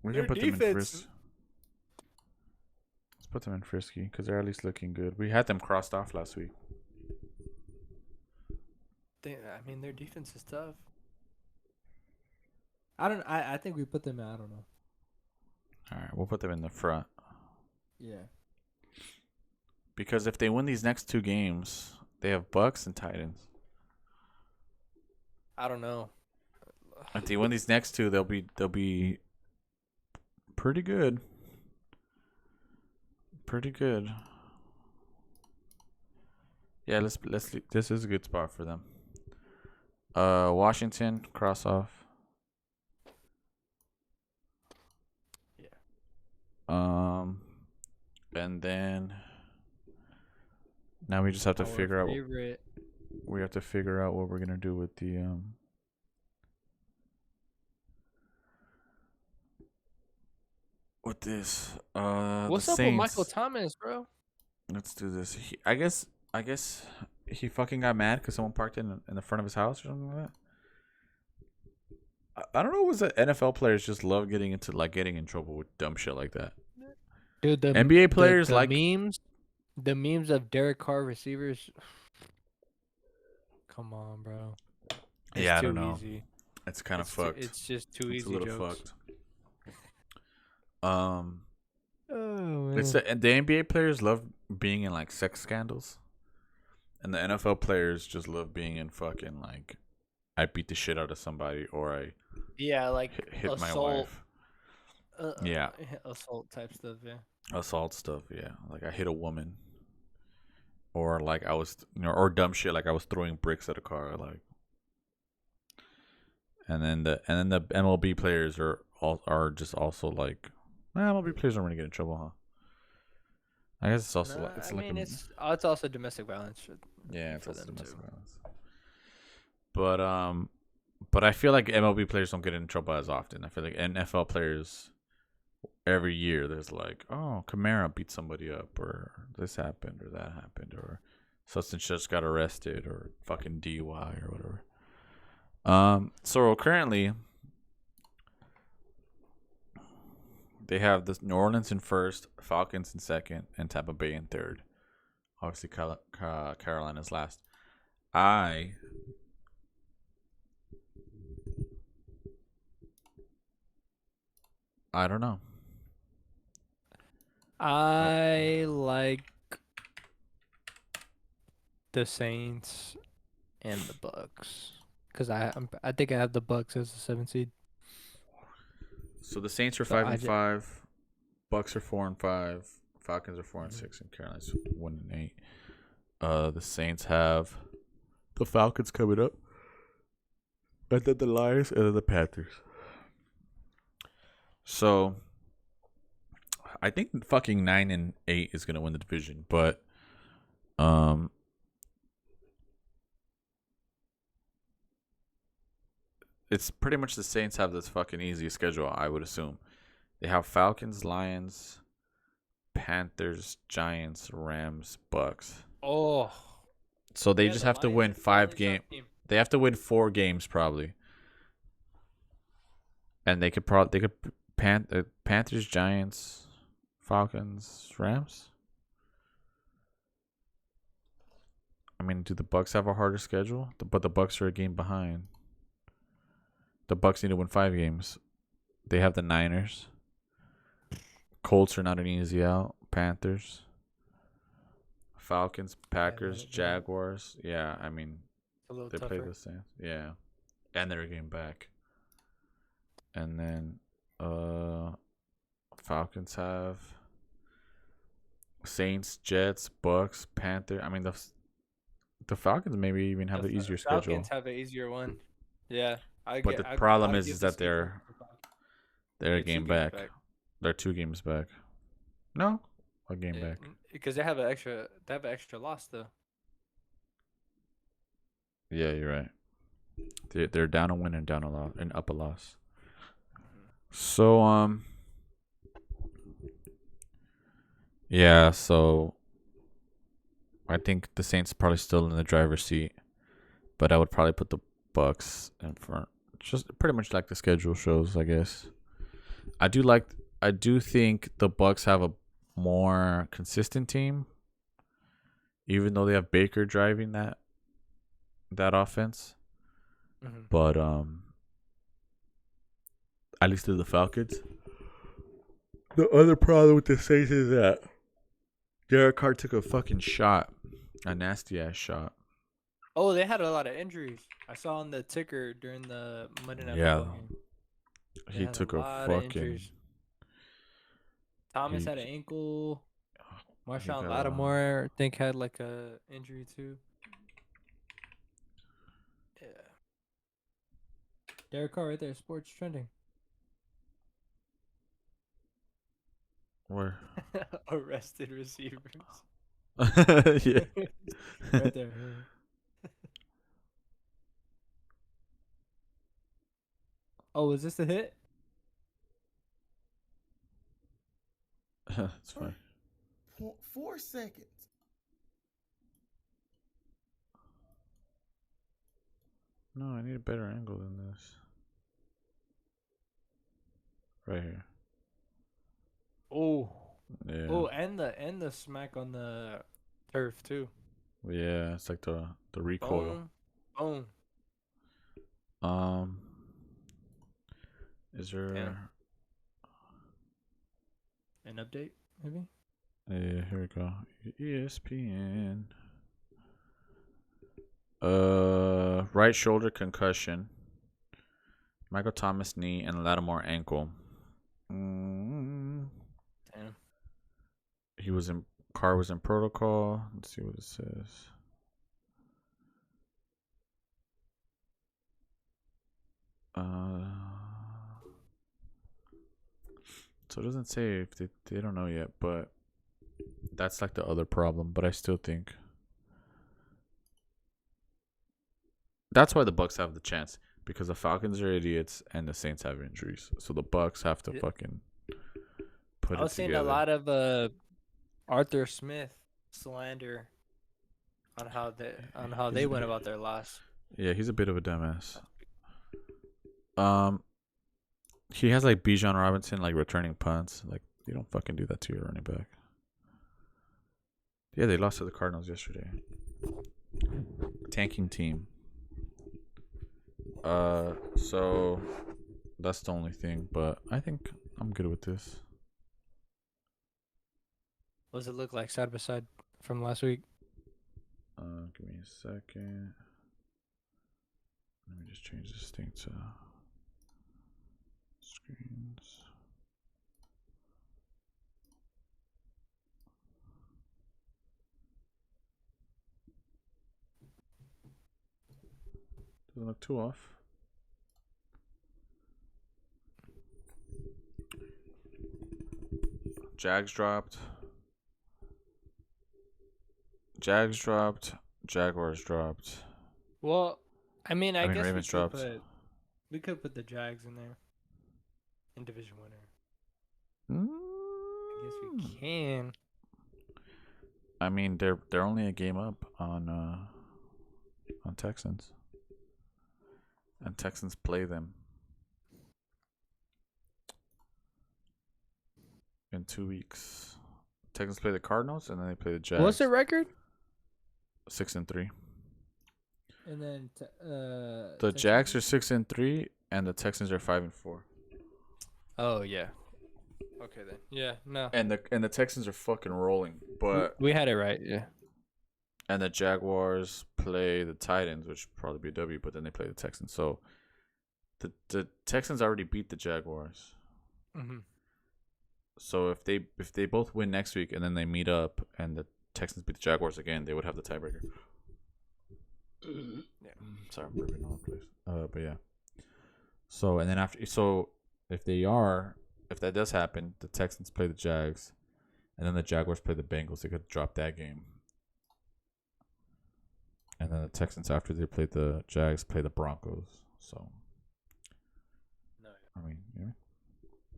We Their can put them in defense- Frisky. Let's put them in Frisky because they're at least looking good. We had them crossed off last week. I mean, their defense is tough. I think we put them in. I don't know. All right, we'll put them in the front Yeah. because if they win these next two games, they have Bucks and Titans. I don't know. If they win these next two, they'll be pretty good. Pretty good. Yeah, let's this is a good spot for them. Washington cross off. And then now we just have to figure out. Favorite. We have to figure out what we're gonna do with the with this. What's the up with Saints. Michael Thomas, bro? Let's do this. I guess he fucking got mad because someone parked in the front of his house or something like that. I don't know. Was that NFL players just love getting in trouble with dumb shit like that? Dude, the NBA players the like the memes of Derek Carr receivers. Come on, bro. It's Yeah, I too don't know. Easy. It's kind of It's fucked. It's just too It's easy. a little jokes. fucked. Oh man. It's the NBA players love being in like sex scandals, and the NFL players just love being in fucking like I beat the shit out of somebody or I Yeah, like hit my assault. wife. Yeah. Assault type stuff. Yeah. Assault stuff, yeah. Like I hit a woman, or like I was, or dumb shit like I was throwing bricks at a car, like. And then the MLB players are just also like, MLB players don't really get in trouble, huh? I guess it's also like, it's I like mean, a- it's also domestic violence. yeah, it's for also them domestic too. violence. But I feel like MLB players don't get in trouble as often. I feel like NFL players every year there's like, oh, Kamara beat somebody up, or this happened, or that happened, or such and such got arrested, or fucking DUI or whatever. So currently they have this New Orleans in first, Falcons in second, and Tampa Bay in third. Obviously, Carolina's last. I don't know. I like the Saints and the Bucks because I think I have the Bucks as the 7th seed. So the Saints are So 5-5, Bucks are 4-5, Falcons are 4-6, and Carolina's 1-8. The Saints have the Falcons coming up, and then the Lions, and then the Panthers. So I think fucking 9-8 is gonna win the division, but it's pretty much the Saints have this fucking easy schedule, I would assume. They have Falcons, Lions, Panthers, Giants, Rams, Bucks. Oh, So they yeah, just the have to Lions win are a 5 really game. strong team. They have to win 4 games probably, and they could Panthers, Giants, Falcons, Rams. I mean, do the Bucks have a harder schedule? But the Bucks are a game behind. The Bucks need to win 5 games. They have the Niners. Colts are not an easy out. Panthers, Falcons, Packers, Yeah, Jaguars. Yeah, I mean, it's a little they play tougher. the same. Yeah, and they're getting back. And then, Falcons have Saints, Jets, Bucks, Panther. I mean, the Falcons maybe even have The an easier Falcons schedule. have an easier one. Yeah, But the problem I'll is give that this game to they're the Falcons. they're a They're 2 game games back. back. They're 2 games back. No, a game Yeah, back. because they have an extra loss though. Yeah, you're right. They're down a win and down a loss and up a loss. So yeah, so I think the Saints probably still in the driver's seat, but I would probably put the Bucks in front. Just pretty much like the schedule shows, I guess. I do think the Bucks have a more consistent team, even though they have Baker driving that offense. Mm-hmm. But at least to the Falcons. The other problem with the Saints is that Derek Carr took a fucking shot, a nasty ass shot. Oh, they had a lot of injuries. I saw on the ticker during the Monday Night Yeah, Football game. They he had took a lot of fucking. injuries. Thomas He, had an ankle. he Marshawn got Lattimore, I think, had like a injury too. Yeah. Derek Carr right there, sports trending. where? Arrested receivers. Yeah. Right there. Oh, is this a hit? It's fine. 4 seconds. No, I need a better angle than this. Right here. Oh. Yeah. Oh, and the smack on the turf too. Yeah, it's like the recoil. Boom. Is there? Damn. An update, maybe? Yeah, here we go. ESPN. Right shoulder concussion. Michael Thomas knee and Lattimore ankle. Damn. Carr was in protocol. Let's see what it says. So it doesn't say if they don't know yet, but that's like the other problem. But I still think that's why the Bucks have the chance, because the Falcons are idiots and the Saints have injuries. So the Bucks have to fucking put I was it seeing together. a lot of Arthur Smith slander on how they went about their loss. Yeah, he's a bit of a dumbass. He has like Bijan Robinson like returning punts. Like, you don't fucking do that to your running back. Yeah, they lost to the Cardinals yesterday. Tanking team. So that's the only thing, but I think I'm good with this. What does it look like side by side from last week? Give me a second. Let me just change this thing to screens. Doesn't look too off. Jags dropped. Jaguars dropped. Well, I mean, I guess Ravens dropped. we could put the Jags in there. In division winner. I guess we can. I mean, they're only a game up on Texans, and Texans play them in 2 weeks. Texans play the Cardinals, and then they play the Jags. What's the record? 6-3. And then The Jags are 6-3, and the Texans are 5-4. Oh yeah. Okay then. Yeah. No. And the Texans are fucking rolling, but We had it right. Yeah. and the Jaguars play the Titans, which would probably be a W, but then they play the Texans. So the Texans already beat the Jaguars. Mm-hmm. So if they both win next week and then they meet up and the Texans beat the Jaguars again, they would have the tiebreaker. Yeah. Sorry, I'm burping all the place. But yeah. So and then if that does happen, the Texans play the Jags, and then the Jaguars play the Bengals. They could drop that game. And then the Texans, after they play the Jags, play the Broncos. So, No. I mean, yeah.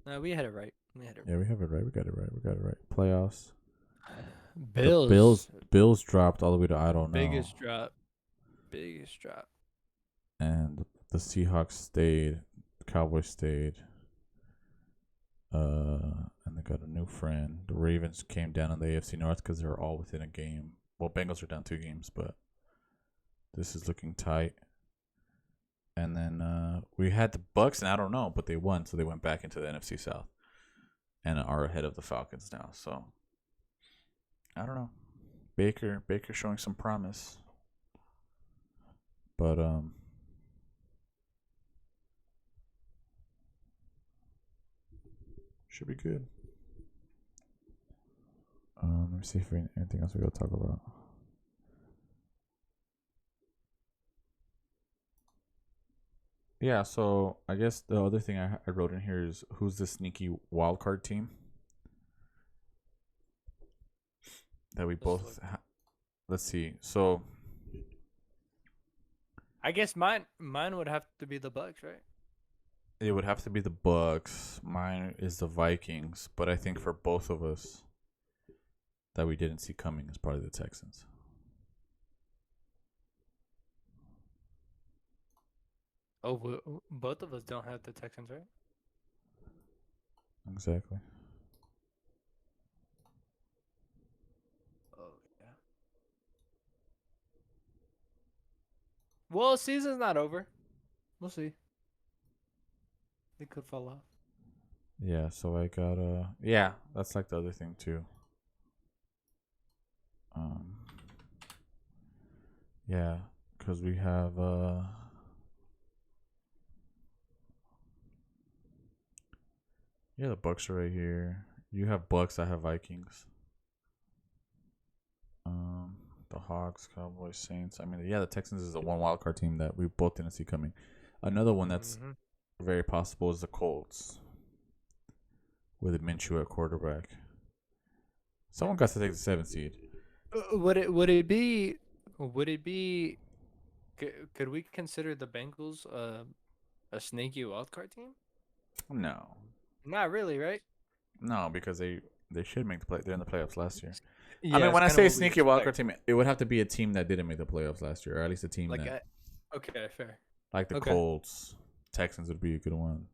No, we had it right. Yeah, we have it right. We got it right. Playoffs. Bills. Bills dropped all the way to I don't know. Biggest drop. And the Seahawks stayed. The Cowboys stayed. And they got a new friend. The Ravens came down in the AFC North because they're all within a game. Well, Bengals are down 2 games, but this is looking tight. And then we had the Bucks, and I don't know, but they won, so they went back into the NFC South and are ahead of the Falcons now. So I don't know. Baker showing some promise, but should be good. Let me see if we anything else we gotta talk about. Yeah, so I guess the other thing I wrote in here is who's the sneaky wild card team that we both. Let's see. So I guess mine would have to be the Bucks, right? it would have to be the Bucks. Mine is the Vikings, but I think for both of us that we didn't see coming is probably the Texans. Oh, both of us don't have the Texans, right? Exactly. Oh yeah. Well, season's not over. We'll see. They could fall off. Yeah, so I got yeah, that's like the other thing too. Yeah, because we have yeah, the Bucks are right here. You have Bucks, I have Vikings. The Hawks, Cowboys, Saints. I mean, yeah, the Texans is the one wild card team that we both didn't see coming. Another one that's very possible is the Colts with Minshew at quarterback. Someone got to take the 7th seed. Would it be? Could we consider the Bengals a sneaky wild card team? No, Not really, right? no, because they should make the play. They're in the playoffs last year. Yeah, I mean, it's when I kinda say what we sneaky wild card expect. team, it would have to be a team that didn't make the playoffs last year, or at least a team Like, that, okay, fair. like the okay. Colts, Texans would be a good one.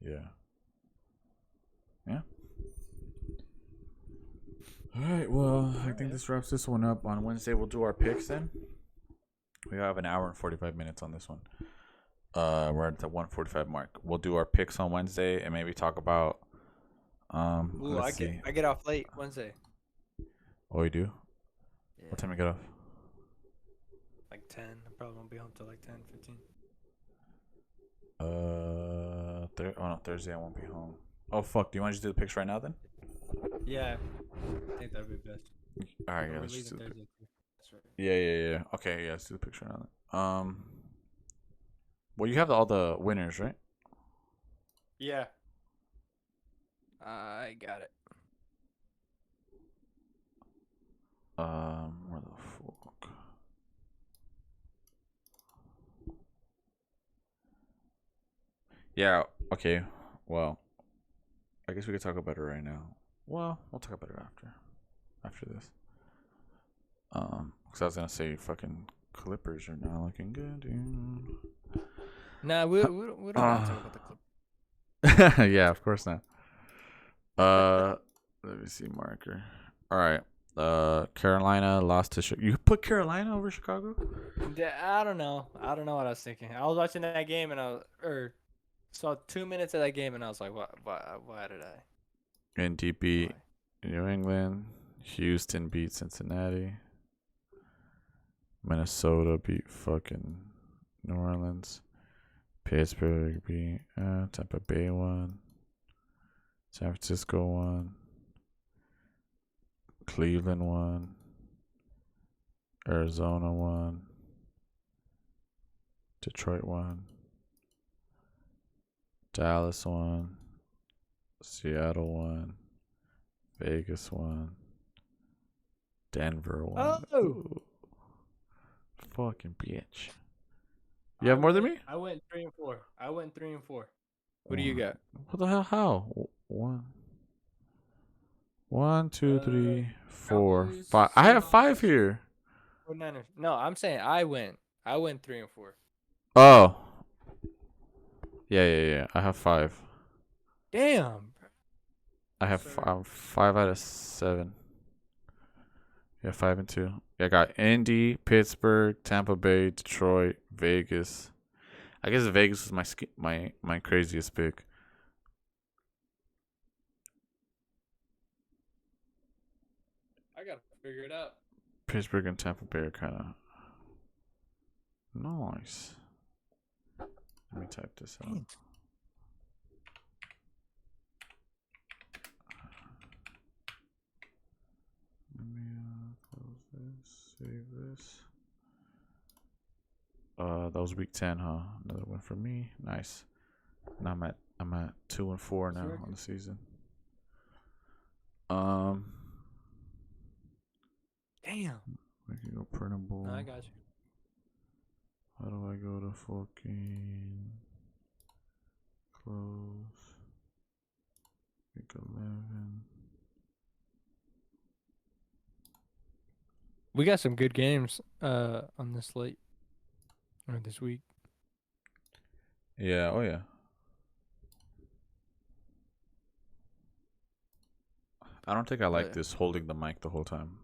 Yeah. All right. Well, I think this wraps this one up. On Wednesday, we'll do our picks. Then we have an hour and 45 minutes on this one. We're at the 1:45 mark. We'll do our picks on Wednesday and maybe talk about. Ooh, Let's see. I get off late Wednesday. Oh, you do? Yeah. What time you get off? Like 10. I probably won't be home till like 10, 15. Thursday I won't be home. Oh fuck! Do you want to just do the picks right now then? Yeah, I think that would be best. All right, yeah, We're let's just do leaving the Thursday too. That's right. Yeah. Okay, yeah, let's do the picks right now then. Well, you have all the winners, right? Yeah. I got it. Where the fuck? Yeah. Okay. Well, I guess we could talk about it right now. Well, we'll talk about it after this. Because I was gonna say fucking Clippers are not looking good, dude. Nah, we don't gotta talk about the Clippers. Yeah, of course not. Let me see marker. All right. Carolina lost to You put Carolina over Chicago? Yeah, I don't know. I don't know what I was thinking. I was watching that game and saw 2 minutes of that game and I was like, why did I? ND beat Why? New England. Houston beat Cincinnati. Minnesota beat fucking New Orleans. Pittsburgh beat Tampa Bay won. San Francisco won. Cleveland won. Arizona won. Detroit won. Dallas won. Seattle won. Vegas won. Denver won. Oh! Ooh. Fucking bitch. You have more than me? I went 3-4. What do you got? What the hell? How? One, two, three, four, Cowboys, five. I have 5 Seahawks. here. 49ers. No, I'm saying I went 3-4. Oh. Yeah. I have 5. Damn. I have Sir. 5 out of 7. Yeah, 5 and 2. I got Indy, Pittsburgh, Tampa Bay, Detroit, Vegas. I guess Vegas was my craziest pick. I gotta figure it out. Pittsburgh and Tampa Bay are kind of nice. Let me type this out. Let me close this, save this. That was week 10, huh? Another one for me. Nice. And I'm at 2 and 4 now on the season. Damn. We can go printable. No, I got you. How do I go to fucking close? Week 11. We got some good games on this slate or this week. Yeah, oh yeah. I don't think I like this holding the mic the whole time.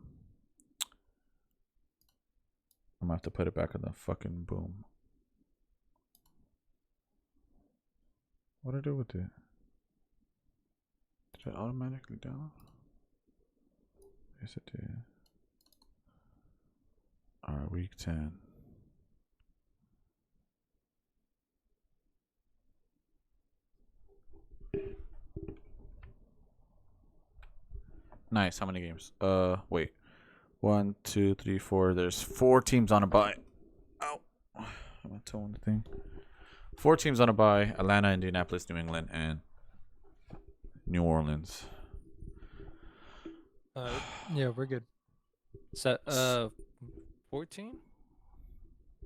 I'm gonna have to put it back on the fucking boom. What'd I do with it? Did it automatically down? Yes, it did. Alright, week 10. Nice. How many games? Wait. 1, 2, 3, 4. There's 4 teams on a bye. Ow. I'm not towing the thing. 4 teams on a bye. Atlanta, Indianapolis, New England, and New Orleans. Yeah, we're good. So, 14?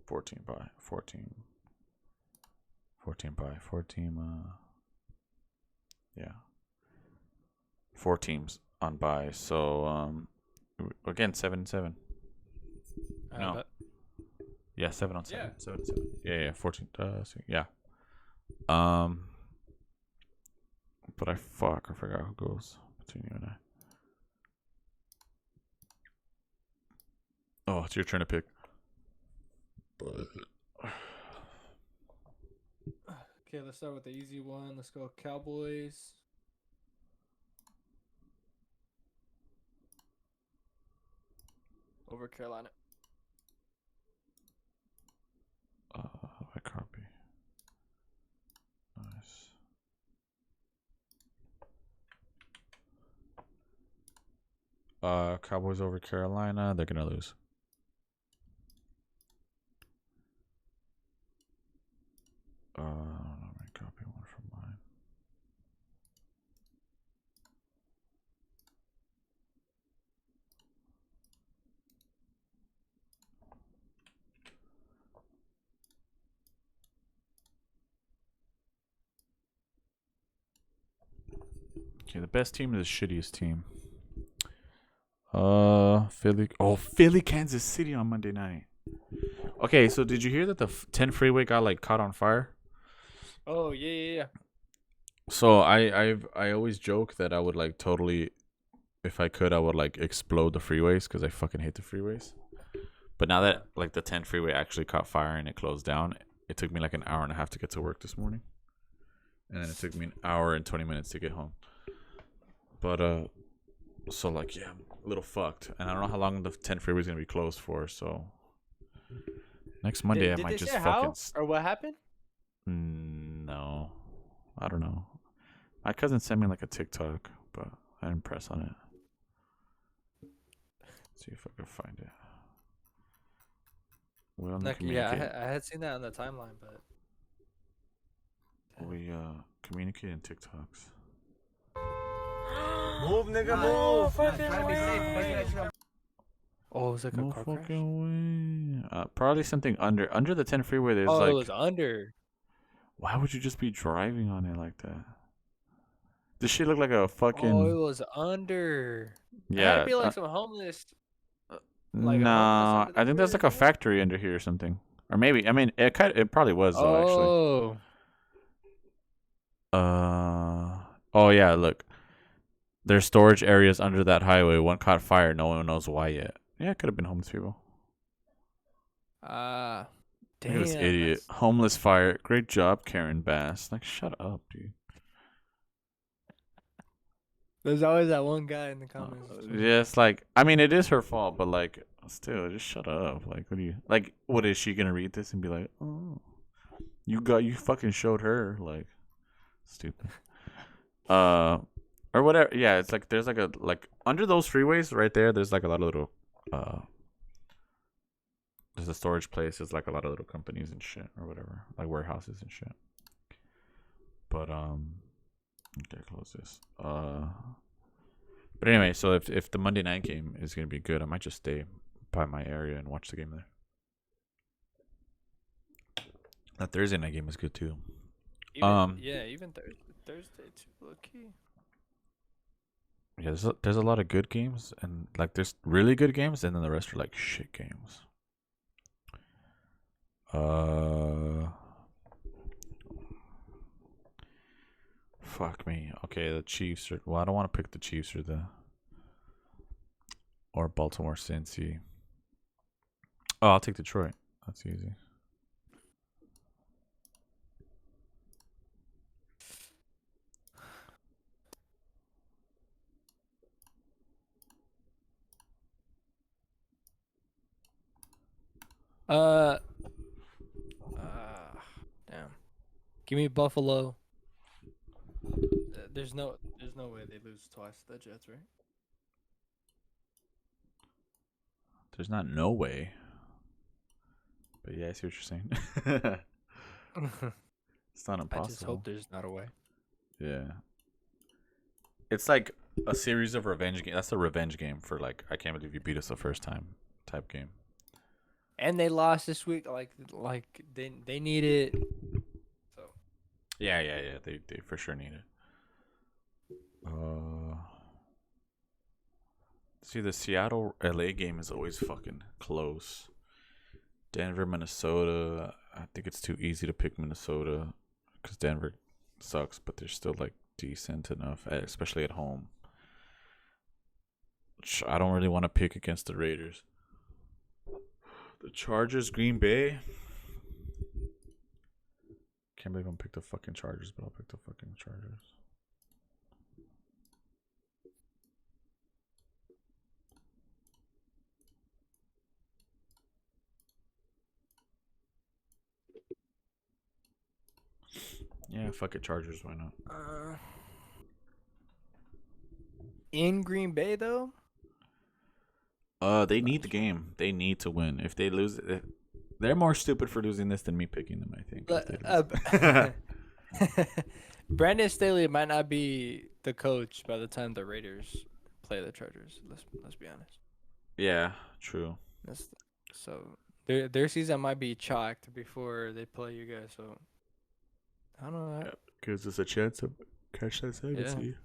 14 bye. 14 bye. 14 yeah. 4 teams on bye. So again 7 and 7. No. Yeah, 7 on 7. Yeah. 7 and 7. Yeah, 14 yeah. But I forgot who goes between you and I. Oh, it's your turn to pick. Okay, let's start with the easy one. Let's go Cowboys. Over Carolina. How do I copy? Nice. Cowboys over Carolina. They're gonna lose. I don't know. Let me copy one from mine. Okay, the best team is the shittiest team. Philly. Oh, Philly, Kansas City on Monday night. Okay, so did you hear that the 10 freeway got like caught on fire? Oh yeah. So I always joke that I would like totally, if I could, I would like explode the freeways because I fucking hate the freeways. But now that like the 10 freeway actually caught fire and it closed down, it took me like an hour and a half to get to work this morning, and then it took me an hour and 20 minutes to get home. But so like yeah, I'm a little fucked, and I don't know how long the 10 freeway is gonna be closed for. So next Monday I Did might they just say fucking. how or what happened? No, I don't know. My cousin sent me like a TikTok, but I didn't press on it. See if I can find it. We only Like, communicate. yeah, I had seen that on the timeline, but We communicate in TikToks. Move, nigga, move. oh, it was like a No car crash. fucking way. Probably something under the 10 freeway. There's Oh, like. it was under. Why would you just be driving on it like that? This shit look like a fucking. Oh, it was under. It had yeah. to be like some homeless. like a homeless Nah, under the I think there's freeway, like a no? factory under here or something. Or maybe, I mean, it probably was though actually. Oh, Oh yeah, look. There's storage areas under that highway. One caught fire. No one knows why yet. Yeah, it could have been homeless people. damn. Look at this idiot. that's- Homeless fire. Great job, Karen Bass. Like, shut up, dude. There's always that one guy in the comments. Yeah, it's like, I mean, it is her fault, but like, still, just shut up. Like, what do you, like, what is she gonna read this and be like, oh, you fucking showed her, like, stupid. Or whatever. Yeah, it's like there's like under those freeways right there. There's like a lot of little there's a storage place. There's like a lot of little companies and shit or whatever, like warehouses and shit. But okay, close this. But anyway, so if the Monday night game is gonna be good, I might just stay by my area and watch the game there. That Thursday night game is good too. Even Thursday too, low key. Yeah, there's a lot of good games, and like there's really good games, and then the rest are like shit games. Fuck me. Okay, the Chiefs are. Well, I don't want to pick the Chiefs or Baltimore Cincy. Oh, I'll take Detroit. That's easy. Damn. Give me Buffalo. There's no way they lose twice to the Jets, right? There's not no way. But yeah, I see what you're saying. It's not impossible. I just hope there's not a way. Yeah. It's like a series of revenge games. That's a revenge game for like, I can't believe you beat us the first time type game. And they lost this week. Like they need it. So Yeah. They for sure need it. See, the Seattle LA game is always fucking close. Denver, Minnesota. I think it's too easy to pick Minnesota because Denver sucks, but they're still like decent enough, especially at home. I don't really want to pick against the Raiders. The Chargers, Green Bay. Can't believe I'm picked the fucking Chargers, but I'll pick the fucking Chargers. Yeah, fuck it, Chargers. Why not? in Green Bay though. They need the game. They need to win. If they lose, they're more stupid for losing this than me picking them. I think. Brandon Staley might not be the coach by the time the Raiders play the Chargers. Let's be honest. Yeah, true. So their season might be chalked before they play you guys. So I don't know. Gives us a chance to catch that second seed.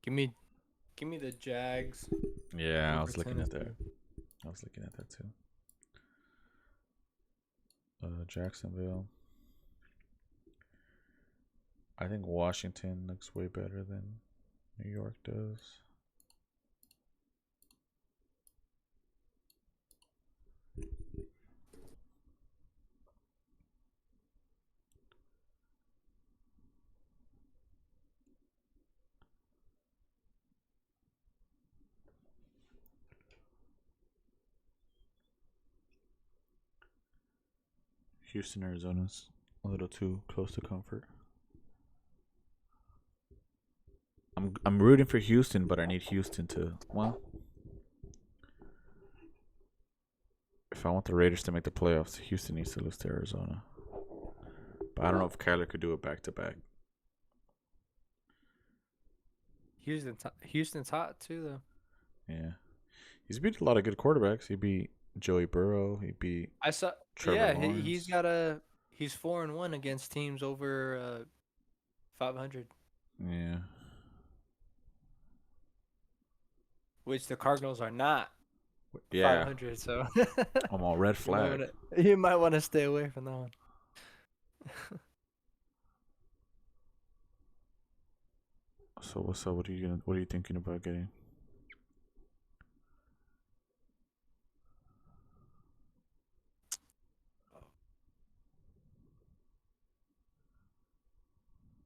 Give me the Jags. Yeah, I over was looking at that. Tennessee. I was looking at that too. Jacksonville. I think Washington looks way better than New York does. Houston, Arizona's a little too close to comfort. I'm rooting for Houston, but I need Houston to, well, if I want the Raiders to make the playoffs, Houston needs to lose to Arizona. But I don't know if Kyler could do it back to back. Houston's hot too, though. Yeah, he's beat a lot of good quarterbacks. He beat Joey Burrow. He beat I saw. Trevor Yeah, he's Lawrence. he's 4-1 against teams over 500, Yeah, which the Cardinals are not yeah. 500. So I'm all red flag. you might want to stay away from that one. So what's up? What are you thinking about getting?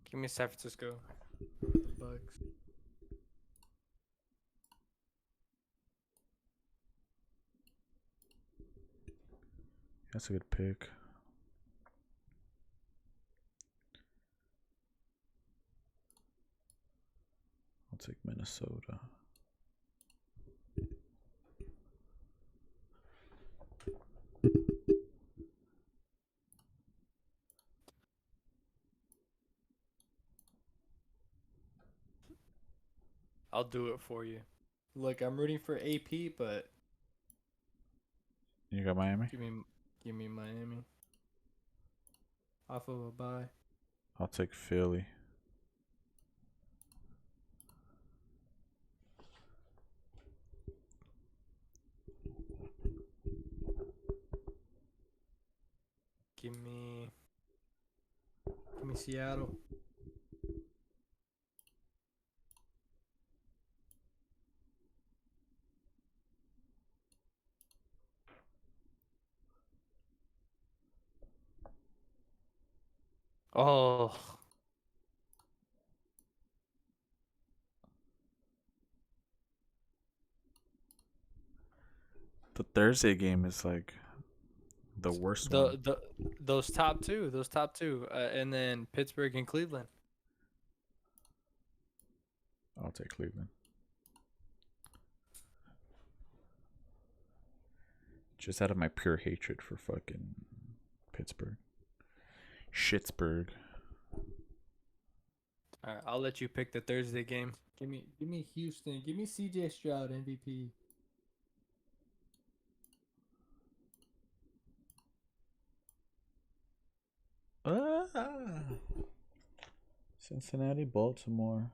Give me San Francisco. The Bucks. That's a good pick. I'll take Minnesota. I'll do it for you. Look, I'm rooting for AP, but You got Miami? give me Miami. Off of a bye. I'll take Philly. Give me Seattle. Oh, The Thursday game is like the worst one. those top two, and then Pittsburgh and Cleveland. I'll take Cleveland. Just out of my pure hatred for fucking Pittsburgh. Schittsburg. All right, I'll let you pick the Thursday game. Give me Houston. Give me CJ Stroud MVP. Cincinnati, Baltimore.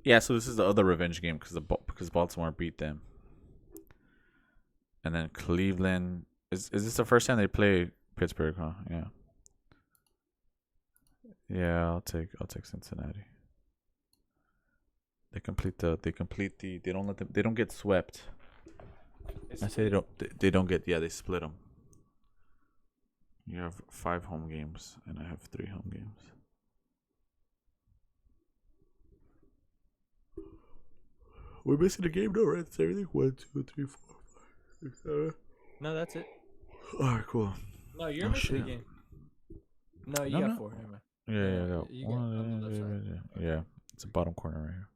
Yeah, so this is the other revenge game because Baltimore beat them. And then Cleveland is this the first time they play Pittsburgh, huh? Yeah. Yeah, I'll take Cincinnati. They don't get swept. I say they don't get, yeah, they split them. You have 5 home games and I have 3 home games. We're missing a game though, right? That's everything. 1, 2, 3, 4, 5, 6, 7. No, that's it. Alright, cool. No, you're Oh, missing a shit. game. No, you No, got no. 4. Never mind. Yeah, I got you got on the left side. yeah. It's the bottom corner right here.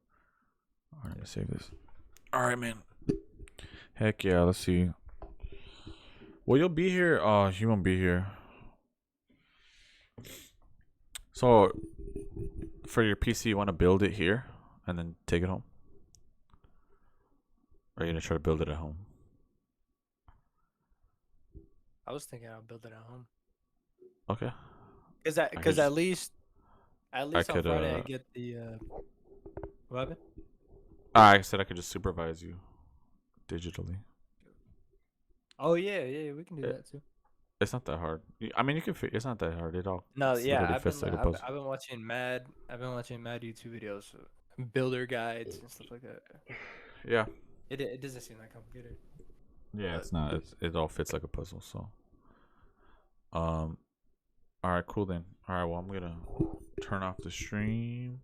Alright, let me save this. Alright, man. Heck yeah, let's see. Well, you'll be here. Oh, you won't be here. So, for your PC, you want to build it here and then take it home? Or are you going to try to build it at home? I was thinking I'll build it at home. Okay. Because at least At least on could, Friday, I get the what happened? I said I could just supervise you digitally. Oh yeah, we can do Eh, that too. It's not that hard. I mean, you can. It's not that hard. It all. No, It's yeah, literally fits like a puzzle. I've been watching mad YouTube videos, builder guides and stuff like that. Yeah. It doesn't seem that complicated. Yeah, it's not. It all fits like a puzzle. So. All right, cool then. All right, well, I'm gonna turn off the stream.